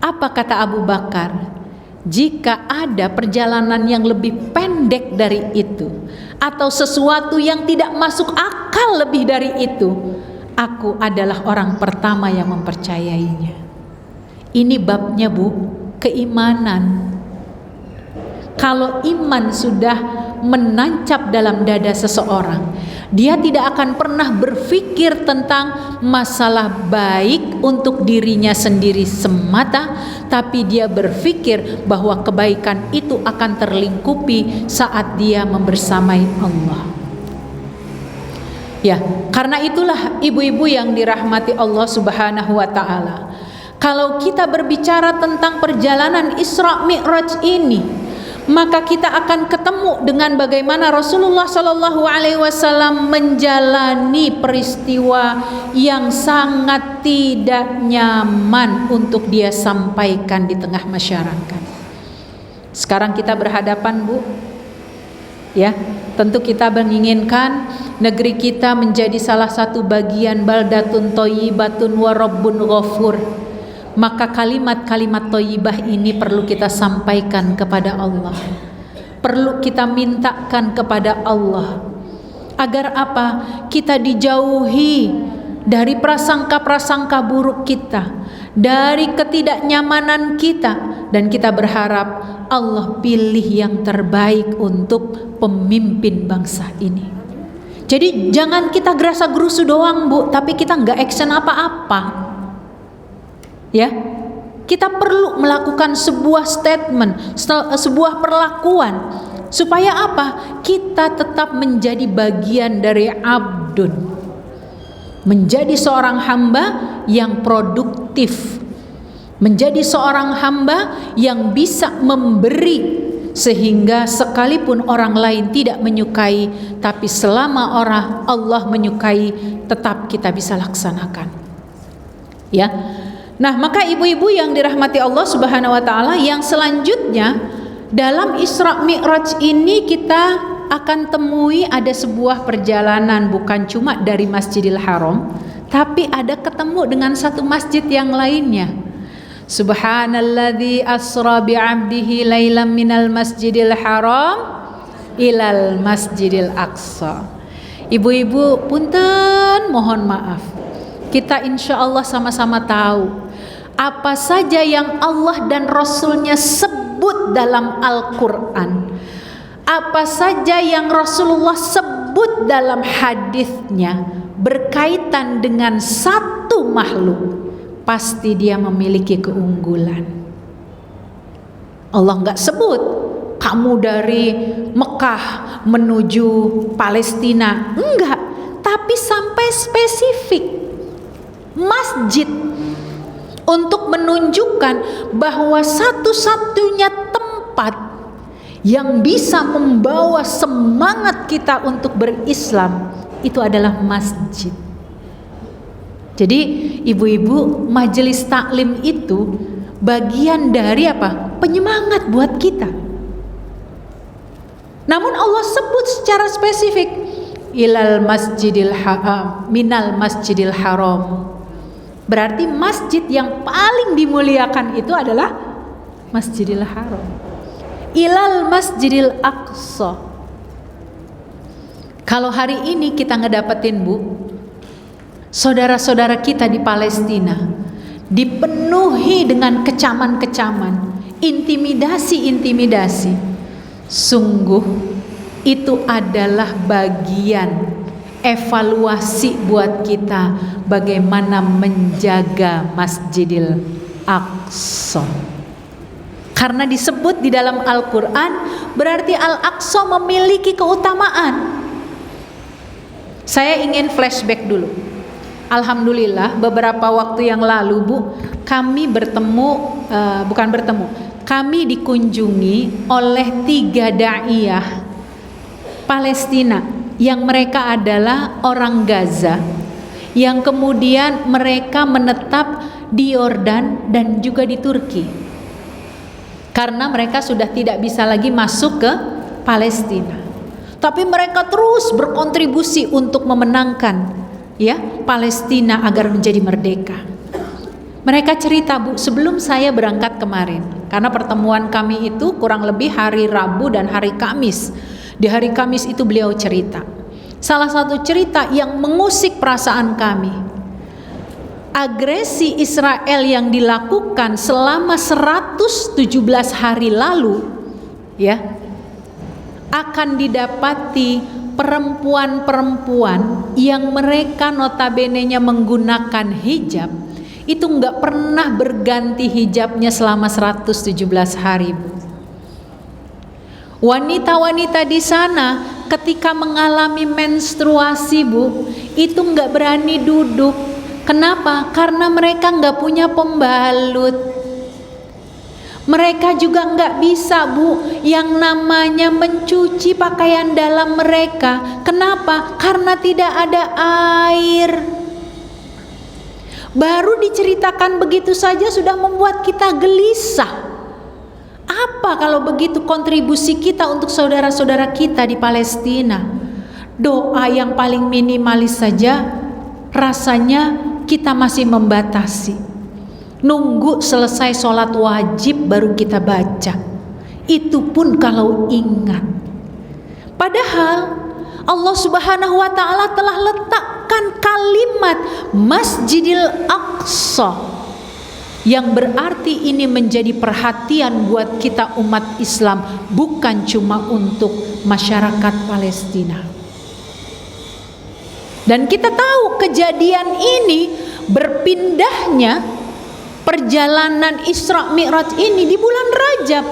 Speaker 1: Apa kata Abu Bakar? Jika ada perjalanan yang lebih pendek dari itu, atau sesuatu yang tidak masuk akal lebih dari itu, aku adalah orang pertama yang mempercayainya. Ini babnya, Bu, keimanan. Kalau iman sudah menancap dalam dada seseorang, dia tidak akan pernah berpikir tentang masalah baik untuk dirinya sendiri semata, tapi dia berpikir bahwa kebaikan itu akan terlingkupi saat dia membersamai Allah. Ya, karena itulah ibu-ibu yang dirahmati Allah Subhanahu wa taala. Kalau kita berbicara tentang perjalanan Isra Mi'raj ini, maka kita akan ketemu dengan bagaimana Rasulullah Shallallahu Alaihi Wasallam menjalani peristiwa yang sangat tidak nyaman untuk dia sampaikan di tengah masyarakat. Sekarang kita berhadapan, Bu. Ya, tentu kita menginginkan negeri kita menjadi salah satu bagian baldatun thayyibatun wa rabbun ghafur. Maka kalimat-kalimat thayyibah ini perlu kita sampaikan kepada Allah. Perlu kita mintakan kepada Allah. Agar apa? Kita dijauhi dari prasangka-prasangka buruk kita, dari ketidaknyamanan kita, dan kita berharap Allah pilih yang terbaik untuk pemimpin bangsa ini. Jadi jangan kita gerasa gerusu doang, Bu, tapi kita nggak action apa-apa. Ya, kita perlu melakukan sebuah statement, sebuah perlakuan, supaya apa? Kita tetap menjadi bagian dari abdun, menjadi seorang hamba yang produktif, menjadi seorang hamba yang bisa memberi, sehingga sekalipun orang lain tidak menyukai, tapi selama orang Allah menyukai, tetap kita bisa laksanakan. Ya. Nah, maka ibu-ibu yang dirahmati Allah Subhanahu wa taala, yang selanjutnya dalam Isra Mi'raj ini kita akan temui ada sebuah perjalanan, bukan cuma dari Masjidil Haram, tapi ada ketemu dengan satu masjid yang lainnya. Subhanalladzi asra bi'abdihi lailan minal masjidil haram ilal masjidil aqsa. Ibu-ibu, punten, mohon maaf. Kita insya Allah sama-sama tahu apa saja yang Allah dan Rasulnya sebut dalam Al-Quran, apa saja yang Rasulullah sebut dalam hadisnya berkaitan dengan satu makhluk, pasti dia memiliki keunggulan. Allah nggak sebut kamu dari Mekah menuju Palestina, enggak, tapi sampai spesifik masjid, untuk menunjukkan bahwa satu-satunya tempat yang bisa membawa semangat kita untuk berislam itu adalah masjid. Jadi ibu-ibu, majelis taklim itu bagian dari apa? Penyemangat buat kita. Namun Allah sebut secara spesifik ilal masjidil minal masjidil haram. Berarti masjid yang paling dimuliakan itu adalah Masjidil Haram. Ilal Masjidil Aqsa. Kalau hari ini kita ngedapetin, Bu, saudara-saudara kita di Palestina dipenuhi dengan kecaman-kecaman, intimidasi-intimidasi. Sungguh itu adalah bagian evaluasi buat kita bagaimana menjaga Masjidil Aqsa. Karena disebut di dalam Al-Quran, berarti Al-Aqsa memiliki keutamaan. Saya ingin flashback dulu. Alhamdulillah beberapa waktu yang lalu, Bu, kami kami dikunjungi oleh 3 da'iyah Palestina yang mereka adalah orang Gaza, yang kemudian mereka menetap di Yordan dan juga di Turki, karena mereka sudah tidak bisa lagi masuk ke Palestina. Tapi mereka terus berkontribusi untuk memenangkan Palestina agar menjadi merdeka. Mereka cerita, Bu, sebelum saya berangkat kemarin, karena pertemuan kami itu kurang lebih hari Rabu dan hari Kamis. Di hari Kamis itu beliau cerita, salah satu cerita yang mengusik perasaan kami, agresi Israel yang dilakukan selama 117 hari lalu, akan didapati perempuan-perempuan yang mereka notabene-nya menggunakan hijab, itu nggak pernah berganti hijabnya selama 117 hari, Bu. Wanita-wanita di sana ketika mengalami menstruasi, Bu, itu nggak berani duduk. Kenapa? Karena mereka nggak punya pembalut. Mereka juga nggak bisa, Bu, yang namanya mencuci pakaian dalam mereka. Kenapa? Karena tidak ada air. Baru diceritakan begitu saja sudah membuat kita gelisah. Apa kalau begitu kontribusi kita untuk saudara-saudara kita di Palestina? Doa yang paling minimalis saja rasanya kita masih membatasi. Nunggu selesai sholat wajib baru kita baca. Itu pun kalau ingat. Padahal Allah Subhanahu wa ta'ala telah letakkan kalimat Masjidil Aqsa, yang berarti ini menjadi perhatian buat kita umat Islam, bukan cuma untuk masyarakat Palestina. Dan kita tahu kejadian ini berpindahnya perjalanan Isra Mi'raj ini di bulan Rajab.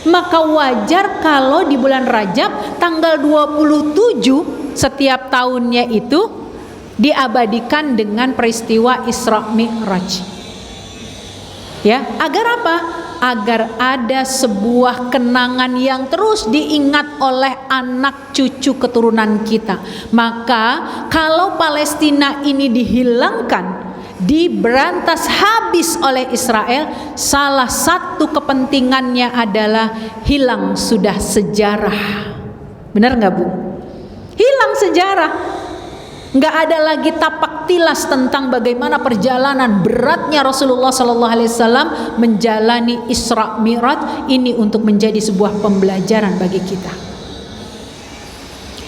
Speaker 1: Maka wajar kalau di bulan Rajab tanggal 27 setiap tahunnya itu diabadikan dengan peristiwa Isra Mi'raj. Ya, agar apa? Agar ada sebuah kenangan yang terus diingat oleh anak cucu keturunan kita. Maka kalau Palestina ini dihilangkan, diberantas habis oleh Israel, salah satu kepentingannya adalah hilang sudah sejarah. Benar nggak, Bu? Hilang sejarah. Nggak ada lagi tapak tilas tentang bagaimana perjalanan beratnya Rasulullah SAW menjalani Isra Mi'raj ini untuk menjadi sebuah pembelajaran bagi kita.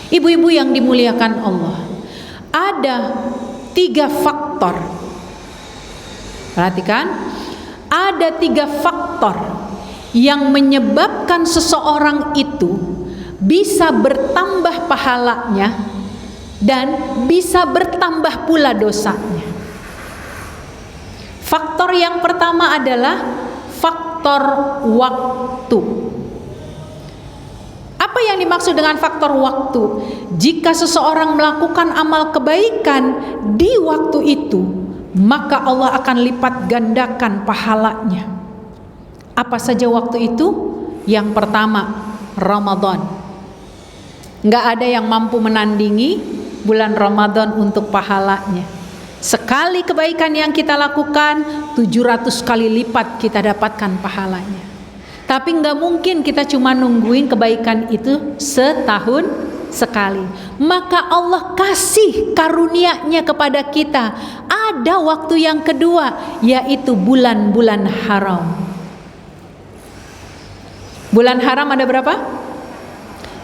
Speaker 1: Ibu-ibu yang dimuliakan Allah, ada 3 faktor. Perhatikan, ada 3 faktor yang menyebabkan seseorang itu bisa bertambah pahalanya dan bisa bertambah pula dosanya. Faktor yang pertama adalah faktor waktu. Apa yang dimaksud dengan faktor waktu? Jika seseorang melakukan amal kebaikan di waktu itu, maka Allah akan lipat gandakan pahalanya. Apa saja waktu itu? Yang pertama, Ramadan. Nggak ada yang mampu menandingi bulan Ramadan untuk pahalanya. Sekali kebaikan yang kita lakukan, 700 kali lipat kita dapatkan pahalanya. Tapi nggak mungkin kita cuma nungguin kebaikan itu setahun sekali. Maka Allah kasih karunia-Nya kepada kita. Ada waktu yang kedua, yaitu bulan-bulan haram. Bulan haram ada berapa?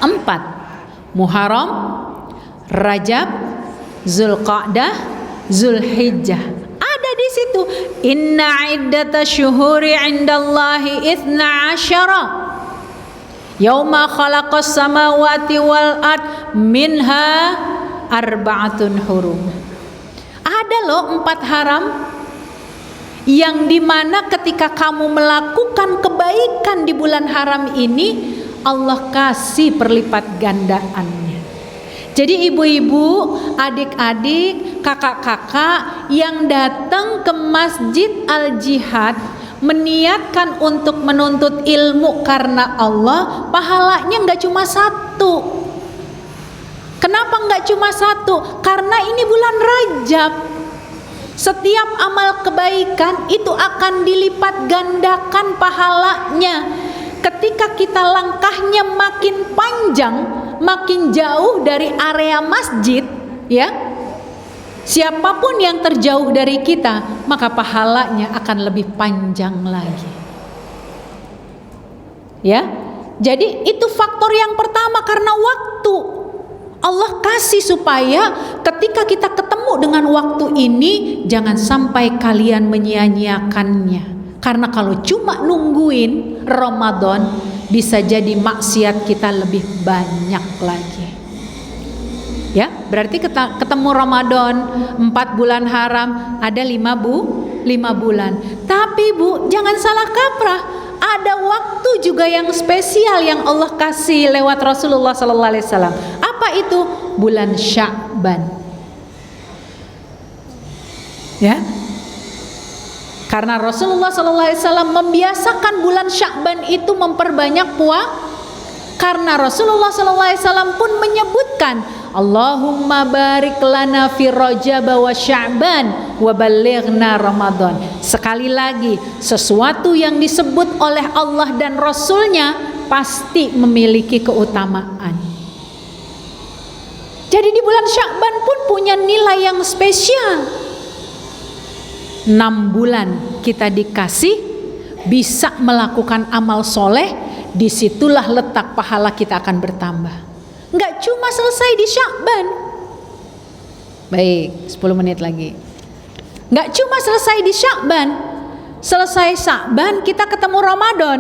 Speaker 1: 4. Muharram, Rajab, Zulqa'dah, Zulhijjah. Ada di situ. Inna iddata syuhuri indallahi 12 yauma khalaqas samawati wal ard minha arba'atun hurum. Ada loh 4 haram yang dimana ketika kamu melakukan kebaikan di bulan haram ini, Allah kasih perlipat gandaannya. Jadi ibu-ibu, adik-adik, kakak-kakak yang datang ke Masjid Al-Jihad meniatkan untuk menuntut ilmu karena Allah, pahalanya nggak cuma 1. Kenapa nggak cuma 1? Karena ini bulan Rajab. Setiap amal kebaikan itu akan dilipat gandakan pahalanya. Ketika kita langkahnya makin panjang, makin jauh dari area masjid, ya, siapapun yang terjauh dari kita, maka pahalanya akan lebih panjang lagi. Ya, jadi itu faktor yang pertama, karena waktu. Allah kasih supaya ketika kita ketemu dengan waktu ini, jangan sampai kalian menyia-nyiakannya. Karena kalau cuma nungguin Ramadan, bisa jadi maksiat kita lebih banyak lagi. Ya, berarti ketemu Ramadan 4 bulan haram, ada 5 bulan. Tapi Bu, jangan salah kaprah. Ada waktu juga yang spesial yang Allah kasih lewat Rasulullah SAW. Apa itu? Bulan Sya'ban. Ya. Karena Rasulullah SAW membiasakan bulan Sya'ban itu memperbanyak puasa. Karena Rasulullah SAW pun menyebutkan Allahumma barik lana fi Rajab wa Sya'ban wa ballighna Ramadan. Sekali lagi, sesuatu yang disebut oleh Allah dan Rasulnya pasti memiliki keutamaan. Jadi di bulan Sya'ban pun punya nilai yang spesial. 6 bulan kita dikasih bisa melakukan amal soleh, disitulah letak pahala kita akan bertambah. Nggak cuma selesai di Sya'ban. Baik, 10 menit lagi. Nggak cuma selesai di Sya'ban. Selesai Sya'ban kita ketemu Ramadan.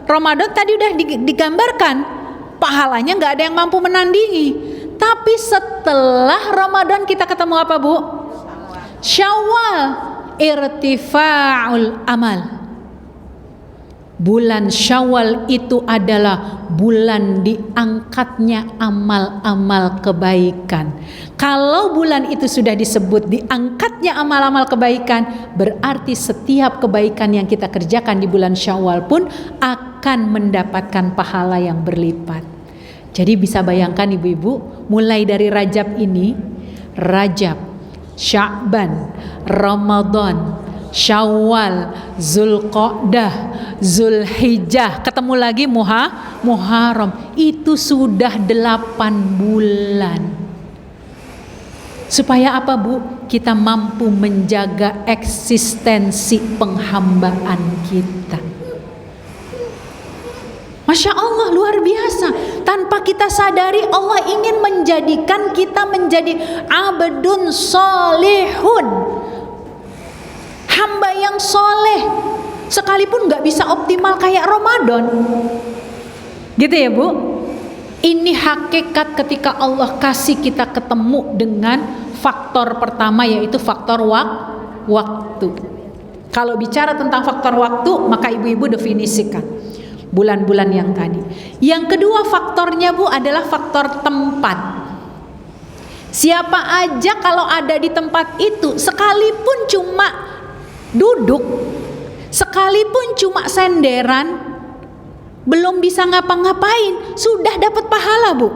Speaker 1: Ramadan tadi udah digambarkan, pahalanya nggak ada yang mampu menandingi. Tapi setelah Ramadan kita ketemu apa, Bu? Syawal, irtifa'ul amal. Bulan Syawal itu adalah bulan diangkatnya amal-amal kebaikan. Kalau bulan itu sudah disebut diangkatnya amal-amal kebaikan, berarti setiap kebaikan yang kita kerjakan di bulan Syawal pun akan mendapatkan pahala yang berlipat. Jadi bisa bayangkan ibu-ibu, mulai dari Rajab ini, Rajab, Sya'ban, Ramadan, Syawal, Zulqa'dah, Zulhijjah, ketemu lagi Muharram. Itu sudah 8 bulan. Supaya apa, Bu? Kita mampu menjaga eksistensi penghambaan kita. Masya Allah, luar biasa. Tanpa kita sadari, Allah ingin menjadikan kita menjadi abdun solihun, hamba yang soleh, sekalipun gak bisa optimal kayak Ramadan. Gitu ya, Bu? Ini hakikat ketika Allah kasih kita ketemu dengan faktor pertama, yaitu faktor waktu. Kalau bicara tentang faktor waktu, maka ibu-ibu definisikan bulan-bulan yang tadi. Yang kedua faktornya, Bu, adalah faktor tempat. Siapa aja kalau ada di tempat itu, sekalipun cuma duduk, sekalipun cuma senderan, belum bisa ngapa-ngapain, sudah dapat pahala, Bu.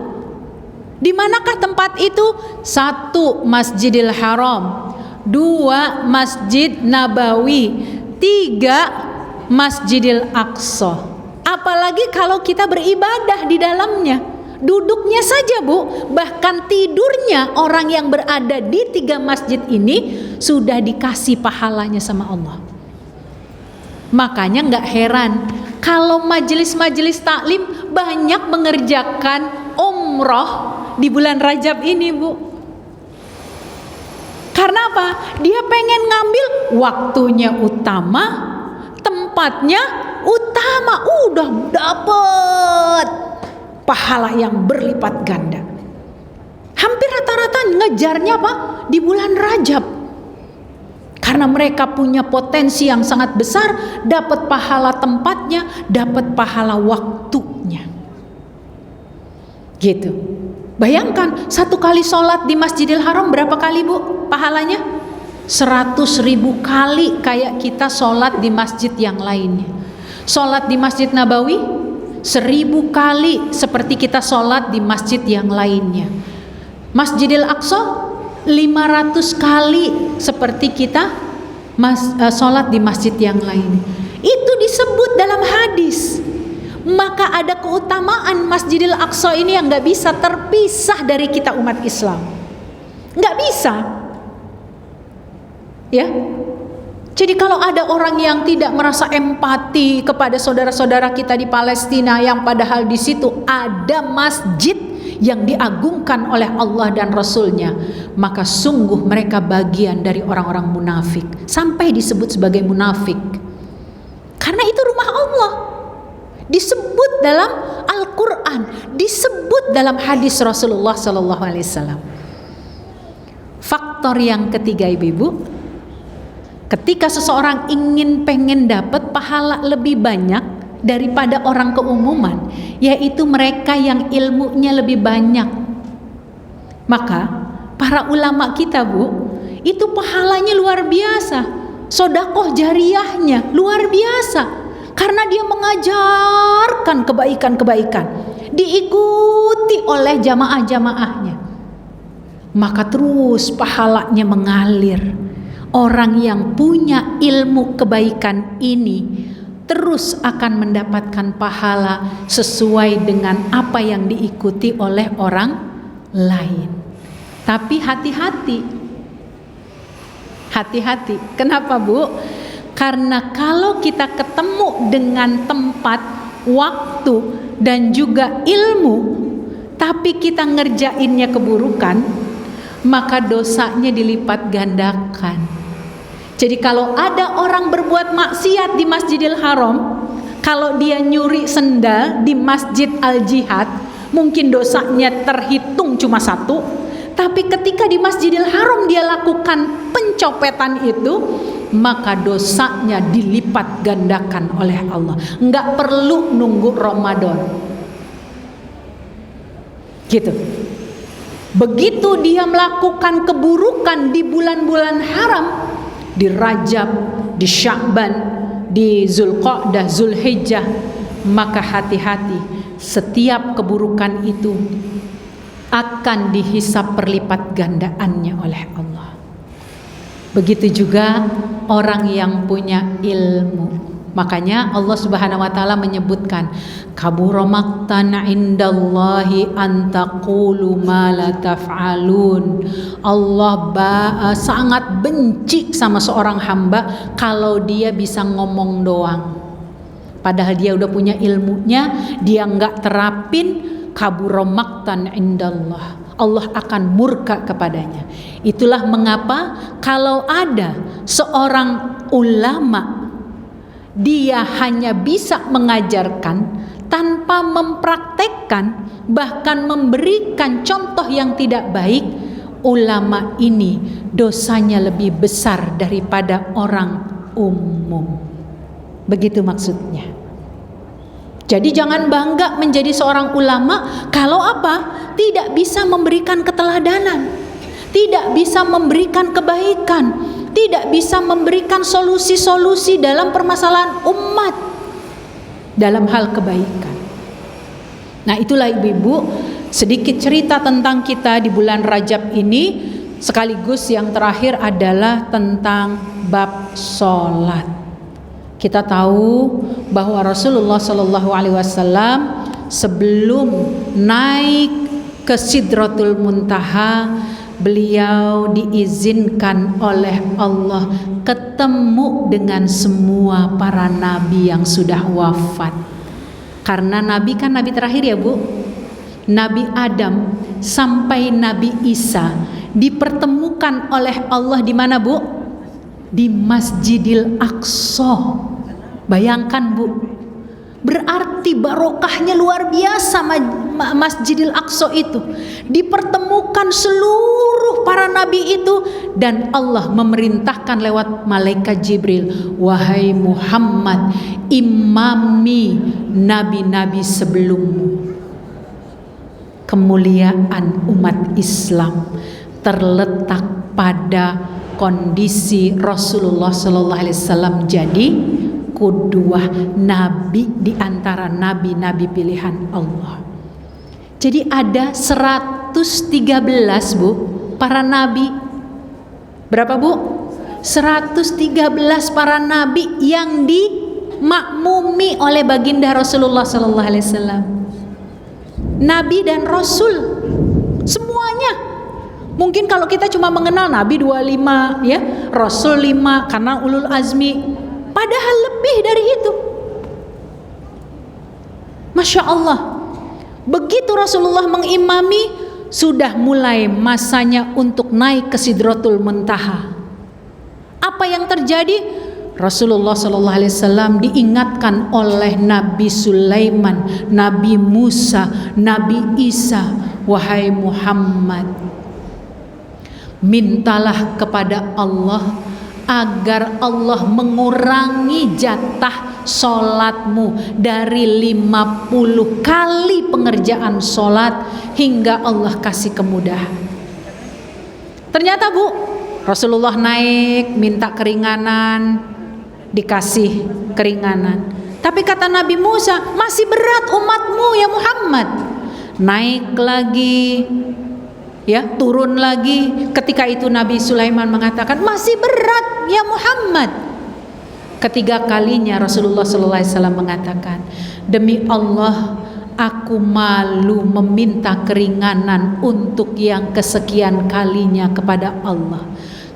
Speaker 1: Di manakah tempat itu? 1, Masjidil Haram. 2, Masjid Nabawi. 3, Masjidil Aqsa. Apalagi kalau kita beribadah di dalamnya. Duduknya saja, Bu, bahkan tidurnya orang yang berada di 3 masjid ini sudah dikasih pahalanya sama Allah. Makanya nggak heran kalau majelis-majelis taklim banyak mengerjakan umroh di bulan Rajab ini, Bu. Karena apa? Dia pengen ngambil waktunya utama, tempatnya utama, udah dapet pahala yang berlipat ganda. Hampir rata-rata ngejarnya apa? Di bulan Rajab. Karena mereka punya potensi yang sangat besar, dapat pahala tempatnya, dapat pahala waktunya. Gitu. Bayangkan 1 kali sholat di Masjidil Haram berapa kali, Bu, pahalanya? 100.000 kali kayak kita sholat di masjid yang lainnya. Sholat di Masjid Nabawi 1000 kali seperti kita sholat di masjid yang lainnya. Masjidil Aqsa 500 kali seperti kita sholat di masjid yang lain. Itu disebut dalam hadis. Maka ada keutamaan Masjidil Aqsa ini yang gak bisa terpisah dari kita umat Islam. Gak bisa. Ya. Jadi kalau ada orang yang tidak merasa empati kepada saudara-saudara kita di Palestina, yang padahal di situ ada masjid yang diagungkan oleh Allah dan Rasulnya, maka sungguh mereka bagian dari orang-orang munafik, sampai disebut sebagai munafik. Karena itu rumah Allah, disebut dalam Al-Quran, disebut dalam hadis Rasulullah SAW. Faktor yang ketiga, ibu-ibu, ketika seseorang pengen dapat pahala lebih banyak daripada orang keumuman, yaitu mereka yang ilmunya lebih banyak, maka para ulama kita, Bu, itu pahalanya luar biasa, sedekah jariyahnya luar biasa, karena dia mengajarkan kebaikan-kebaikan, diikuti oleh jamaah-jamaahnya. maka terus pahalanya mengalir. Orang yang punya ilmu kebaikan ini terus akan mendapatkan pahala sesuai dengan apa yang diikuti oleh orang lain. Tapi hati-hati. Hati-hati. Kenapa, Bu? Karena kalau kita ketemu dengan tempat, waktu, dan juga ilmu, tapi kita ngerjainnya keburukan, maka dosanya dilipat gandakan. Jadi kalau ada orang berbuat maksiat di Masjidil Haram, kalau dia nyuri sendal di Masjid Al-Jihad, mungkin dosanya terhitung cuma 1, tapi ketika di Masjidil Haram dia lakukan pencopetan itu, maka dosanya dilipat gandakan oleh Allah. Enggak perlu nunggu Ramadan. Gitu. Begitu dia melakukan keburukan di bulan-bulan haram, di Rajab, di Sya'ban, di Zulqa'dah, Zulhijjah, maka hati-hati, setiap keburukan itu akan dihisap perlipat gandaannya oleh Allah. Begitu juga orang yang punya ilmu. Makanya Allah Subhanahu wa taala menyebutkan, kabura maqtan indallahi an taqulu ma la taf'alun. Allah sangat benci sama seorang hamba kalau dia bisa ngomong doang. Padahal dia udah punya ilmunya, dia enggak terapin, kabura maqtan indallah. Allah akan murka kepadanya. Itulah mengapa kalau ada seorang ulama, dia hanya bisa mengajarkan tanpa mempraktekkan, bahkan memberikan contoh yang tidak baik, ulama ini dosanya lebih besar daripada orang umum. Begitu maksudnya. Jadi jangan bangga menjadi seorang ulama kalau apa? Tidak bisa memberikan keteladanan, tidak bisa memberikan kebaikan, tidak bisa memberikan solusi-solusi dalam permasalahan umat dalam hal kebaikan. Nah, itulah ibu-ibu sedikit cerita tentang kita di bulan Rajab ini, sekaligus yang terakhir adalah tentang bab sholat. Kita tahu bahwa Rasulullah Shallallahu Alaihi Wasallam sebelum naik ke Sidratul Muntaha, beliau diizinkan oleh Allah ketemu dengan semua para nabi yang sudah wafat. Karena nabi kan nabi terakhir ya Bu, Nabi Adam sampai Nabi Isa dipertemukan oleh Allah di mana Bu? Di Masjidil Aqsa. Bayangkan Bu, berarti barokahnya luar biasa Masjidil Aqsa itu. Dipertemukan seluruh para nabi itu, dan Allah memerintahkan lewat malaikat Jibril, wahai Muhammad, imami nabi-nabi sebelummu. Kemuliaan umat Islam terletak pada kondisi Rasulullah Sallallahu Alaihi Wasallam jadi kedua nabi di antara nabi-nabi pilihan Allah. Jadi ada 113 Bu para nabi. Berapa Bu? 113 para nabi yang dimakmumi oleh baginda Rasulullah Sallallahu Alaihi Wasallam. Nabi dan Rasul semuanya. Mungkin kalau kita cuma mengenal Nabi 25 ya, Rasul 5 karena ulul azmi, padahal lebih dari itu. Masya Allah. Begitu Rasulullah mengimami, sudah mulai masanya untuk naik ke Sidratul Muntaha. Apa yang terjadi? Rasulullah Sallallahu Alaihi Wasallam diingatkan oleh Nabi Sulaiman, Nabi Musa, Nabi Isa, wahai Muhammad, mintalah kepada Allah agar Allah mengurangi jatah sholatmu dari 50 kali pengerjaan sholat hingga Allah kasih kemudahan. Ternyata Bu, Rasulullah naik minta keringanan, dikasih keringanan. Tapi kata Nabi Musa, masih berat umatmu ya Muhammad. Naik lagi, Ya, turun lagi. Ketika itu Nabi Sulaiman mengatakan, masih berat ya Muhammad. Ketiga kalinya Rasulullah SAW mengatakan, demi Allah, aku malu meminta keringanan untuk yang kesekian kalinya kepada Allah.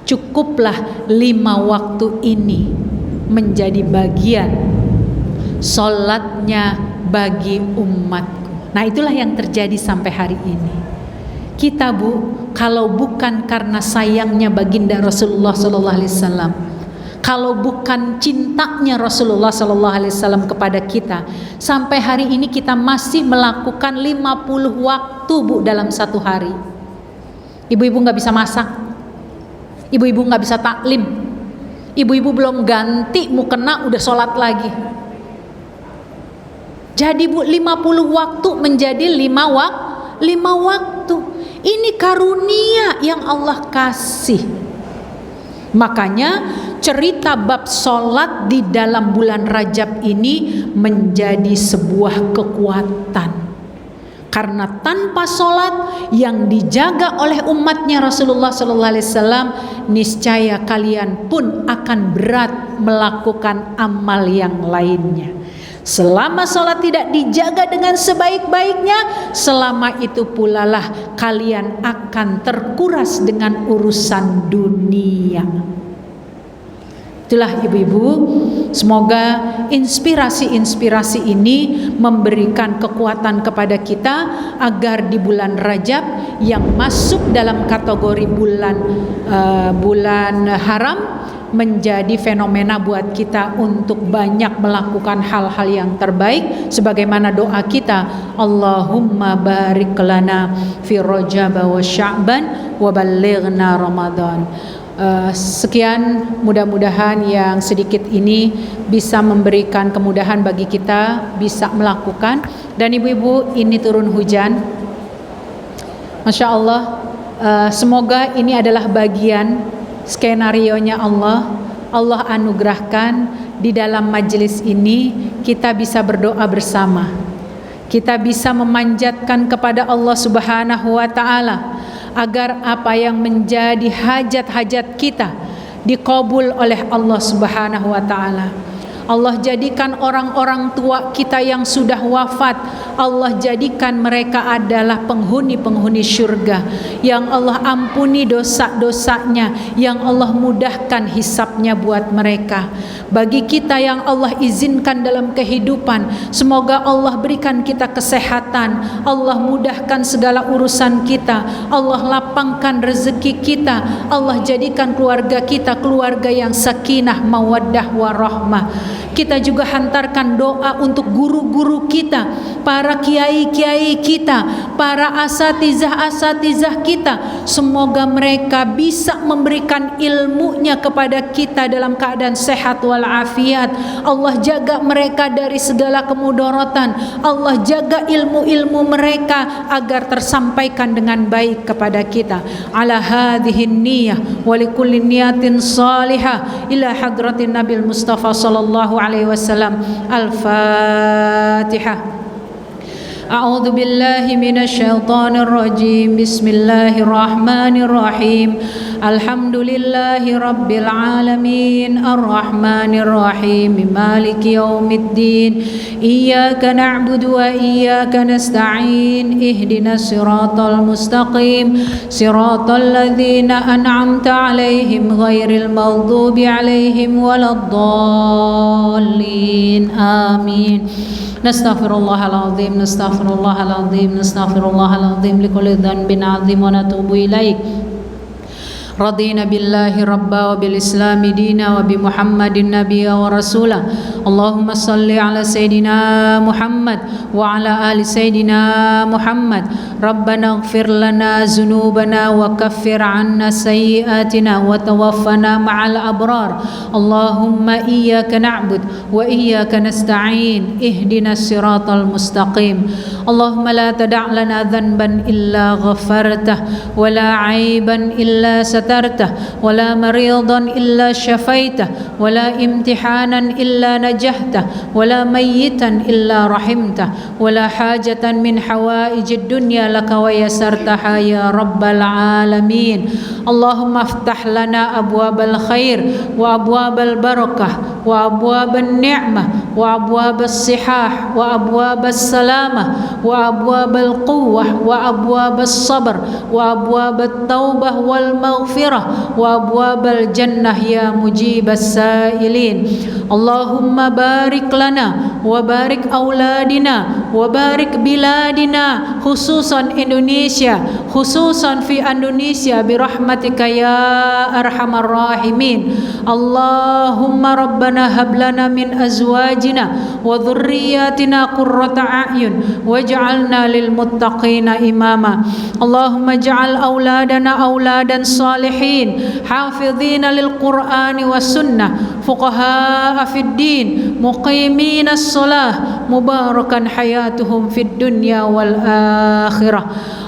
Speaker 1: Cukuplah 5 waktu ini menjadi bagian sholatnya bagi umatku. Nah, itulah yang terjadi sampai hari ini. Kita kalau bukan karena sayangnya baginda Rasulullah SAW, kalau bukan cintanya Rasulullah SAW kepada kita, sampai hari ini kita masih melakukan 50 waktu dalam satu hari. Ibu-ibu gak bisa masak, ibu-ibu gak bisa taklim, ibu-ibu belum ganti mukena udah sholat lagi. Jadi 50 waktu menjadi 5 waktu. Ini karunia yang Allah kasih. Makanya cerita bab sholat di dalam bulan Rajab ini menjadi sebuah kekuatan. Karena tanpa sholat yang dijaga oleh umatnya Rasulullah SAW, niscaya kalian pun akan berat melakukan amal yang lainnya. Selama sholat tidak dijaga dengan sebaik-baiknya, selama itu pula lah kalian akan terkuras dengan urusan dunia. Itulah ibu-ibu, semoga inspirasi-inspirasi ini memberikan kekuatan kepada kita agar di bulan Rajab yang masuk dalam kategori bulan haram menjadi fenomena buat kita untuk banyak melakukan hal-hal yang terbaik, sebagaimana doa kita, Allahumma barik lana fi Rajab wa Sya'ban wa ballighna Ramadan. Sekian, mudah-mudahan yang sedikit ini bisa memberikan kemudahan bagi kita bisa melakukan. Dan ibu-ibu, ini turun hujan, Masya Allah. Semoga ini adalah bagian skenarionya Allah. Allah anugerahkan di dalam majelis ini kita bisa berdoa bersama, kita bisa memanjatkan kepada Allah Subhanahu wa ta'ala agar apa yang menjadi hajat-hajat kita dikabul oleh Allah Subhanahu wa ta'ala. Allah jadikan orang-orang tua kita yang sudah wafat, Allah jadikan mereka adalah penghuni-penghuni syurga, yang Allah ampuni dosa-dosanya, yang Allah mudahkan hisabnya buat mereka. Bagi kita yang Allah izinkan dalam kehidupan, semoga Allah berikan kita kesehatan, Allah mudahkan segala urusan kita, Allah lapangkan rezeki kita, Allah jadikan keluarga kita keluarga yang sakinah, mawaddah, warahmah. Kita juga hantarkan doa untuk guru-guru kita, para kiai-kiai kita, para asatizah-asatizah kita. Semoga mereka bisa memberikan ilmunya kepada kita dalam keadaan sehat walafiat. Allah jaga mereka dari segala kemudaratan. Allah jaga ilmu-ilmu mereka agar tersampaikan dengan baik kepada kita. Ala hadhihin niyah wa likulli niyatin salihah ila hadratin Nabil Mustafa sallallahu alaihi wasallam. Al-Fatihah. A'udzu billahi minasyaitonir rajim. Bismillahirrahmanirrahim. Alhamdulillahi rabbil alamin. Arrahmanir rahim. Maliki yaumiddin. Iyyaka na'budu wa iyyaka nasta'in. Ihdinas siratal mustaqim. Siratal ladzina an'amta 'alaihim ghairil maghdubi 'alaihim waladdallin. Amin. Nastaghfirullahaladzim, nastaghfirullahaladzim, nastaghfirullahaladzim likulli dhanbin 'adzim wa natubu ilaik. Radina billahi rabba wa bil islami dina wa bi Muhammadin nabiyya wa rasula. Allahumma salli ala Sayyidina Muhammad wa ala ali Sayyidina Muhammad. Rabbana ighfir lana zunubana wa kaffir anna sayyiatina wa tawaffana ma'al abrar. Allahumma iyyaka na'bud wa iyyaka nasta'in. Ihdinas siratal mustaqim. Allahumma la tada' lana dhanban illa ghafartah wa la 'aiban illa سترته ولا مريضا إلا شفيته ولا امتحانا إلا نجحته ولا ميتا إلا رحمته ولا حاجة من حوائج الدنيا لك ويسرتها يا رب العالمين. اللهم افتح لنا أبواب الخير وأبواب البركة وأبواب النعمة وأبواب الصحاح وأبواب السلامة وأبواب القوة وأبواب الصبر وأبواب التوبة والمغفرة وأبواب الجنة يا مجيب السائلين. اللهم بارك لنا وبارك أولادنا وبارك بلادنا خصوصا إندونيسيا خصوصا في إندونيسيا برحمتك يا أرحم الراحمين. اللهم ربنا هب لنا من أزواجنا وذرياتنا قرة أعين واجعلنا للمتقين إماما. اللهم اجعل أولادنا أولادا صالحين حافظين للقرآن والسنة فقهاء في الدين مقيمين الصلاة مباركا حياتهم في الدنيا والآخرة.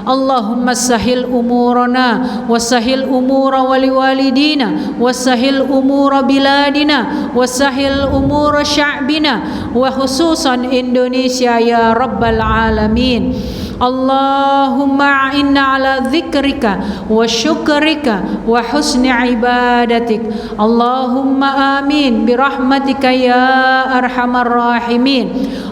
Speaker 1: اللهم سهل أمورنا وسهل أمور ولوالدينا وسهل أمور بلادنا وسهل أمور شعبنا وخصوصا إندونيسيا يا رب العالمين. اللهم أعنا على ذكرك وشكرك وحسن عبادتك. اللهم آمين برحمتك يا أرحم الراحمين.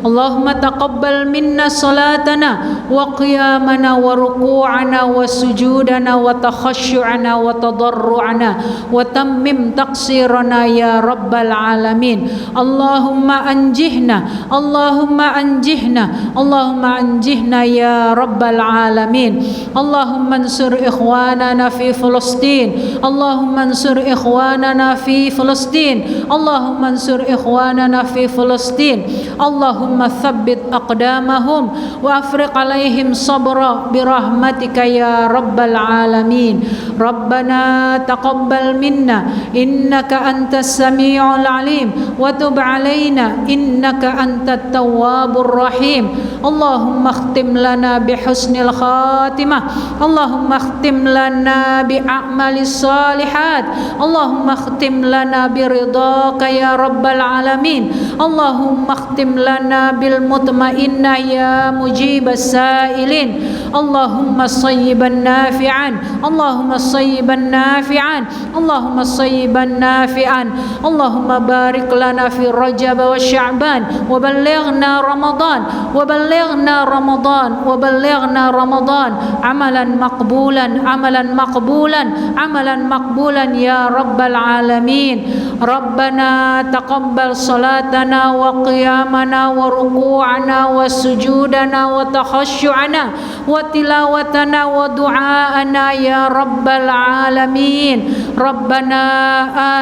Speaker 1: اللهم تقبل منا صلاتنا وقيامنا وركوعنا وسجودنا وتخشعنا وتضرعنا وتمم تقصيرنا يا رب العالمين. اللهم أنجحنا اللهم أنجحنا اللهم أنجحنا يا رب العالمين. اللهم انصر إخواننا في فلسطين اللهم انصر إخواننا في فلسطين اللهم انصر إخواننا في فلسطين. اللهم ثبت أقدامهم وأفرغ عليهم صبرا برحمتك يا رب العالمين. ربنا تقبل منا إنك أنت السميع العليم وتب علينا إنك أنت التواب الرحيم. اللهم اختم لنا بحسن الخاتمة اللهم اختم لنا بأعمال الصالحات اللهم اختم لنا برضاك يا رب العالمين. اللهم اختم لنا بالمطمئنة يا مجيب السائلين. اللهم صيبا نافعا اللهم صيبا نافعا اللهم صيبا نافعا. اللهم بارك لنا في رجب وشعبان وبلغنا رمضان وبلغنا رمضان وبلغنا رمضان عملا مقبولا عملا مقبولا عملا مقبولا يا رب العالمين. ربنا تقبل صلاتنا وقيامنا وركوعنا وسجودنا وتخشعنا وتلاوتنا ودعاءنا يا رب العالمين. ربنا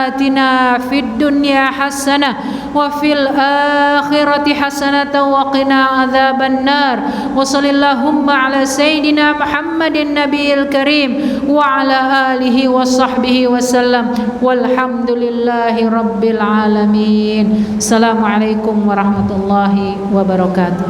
Speaker 1: آتنا في الدنيا حسنة وفي الآخرة حسنة وقنا عذاب النار. وصل اللهم على سيدنا محمد النبي الكريم وعلى آله وصحبه وسلم والحمد لله رب العالمين. السلام عليكم ورحمة الله وبركاته.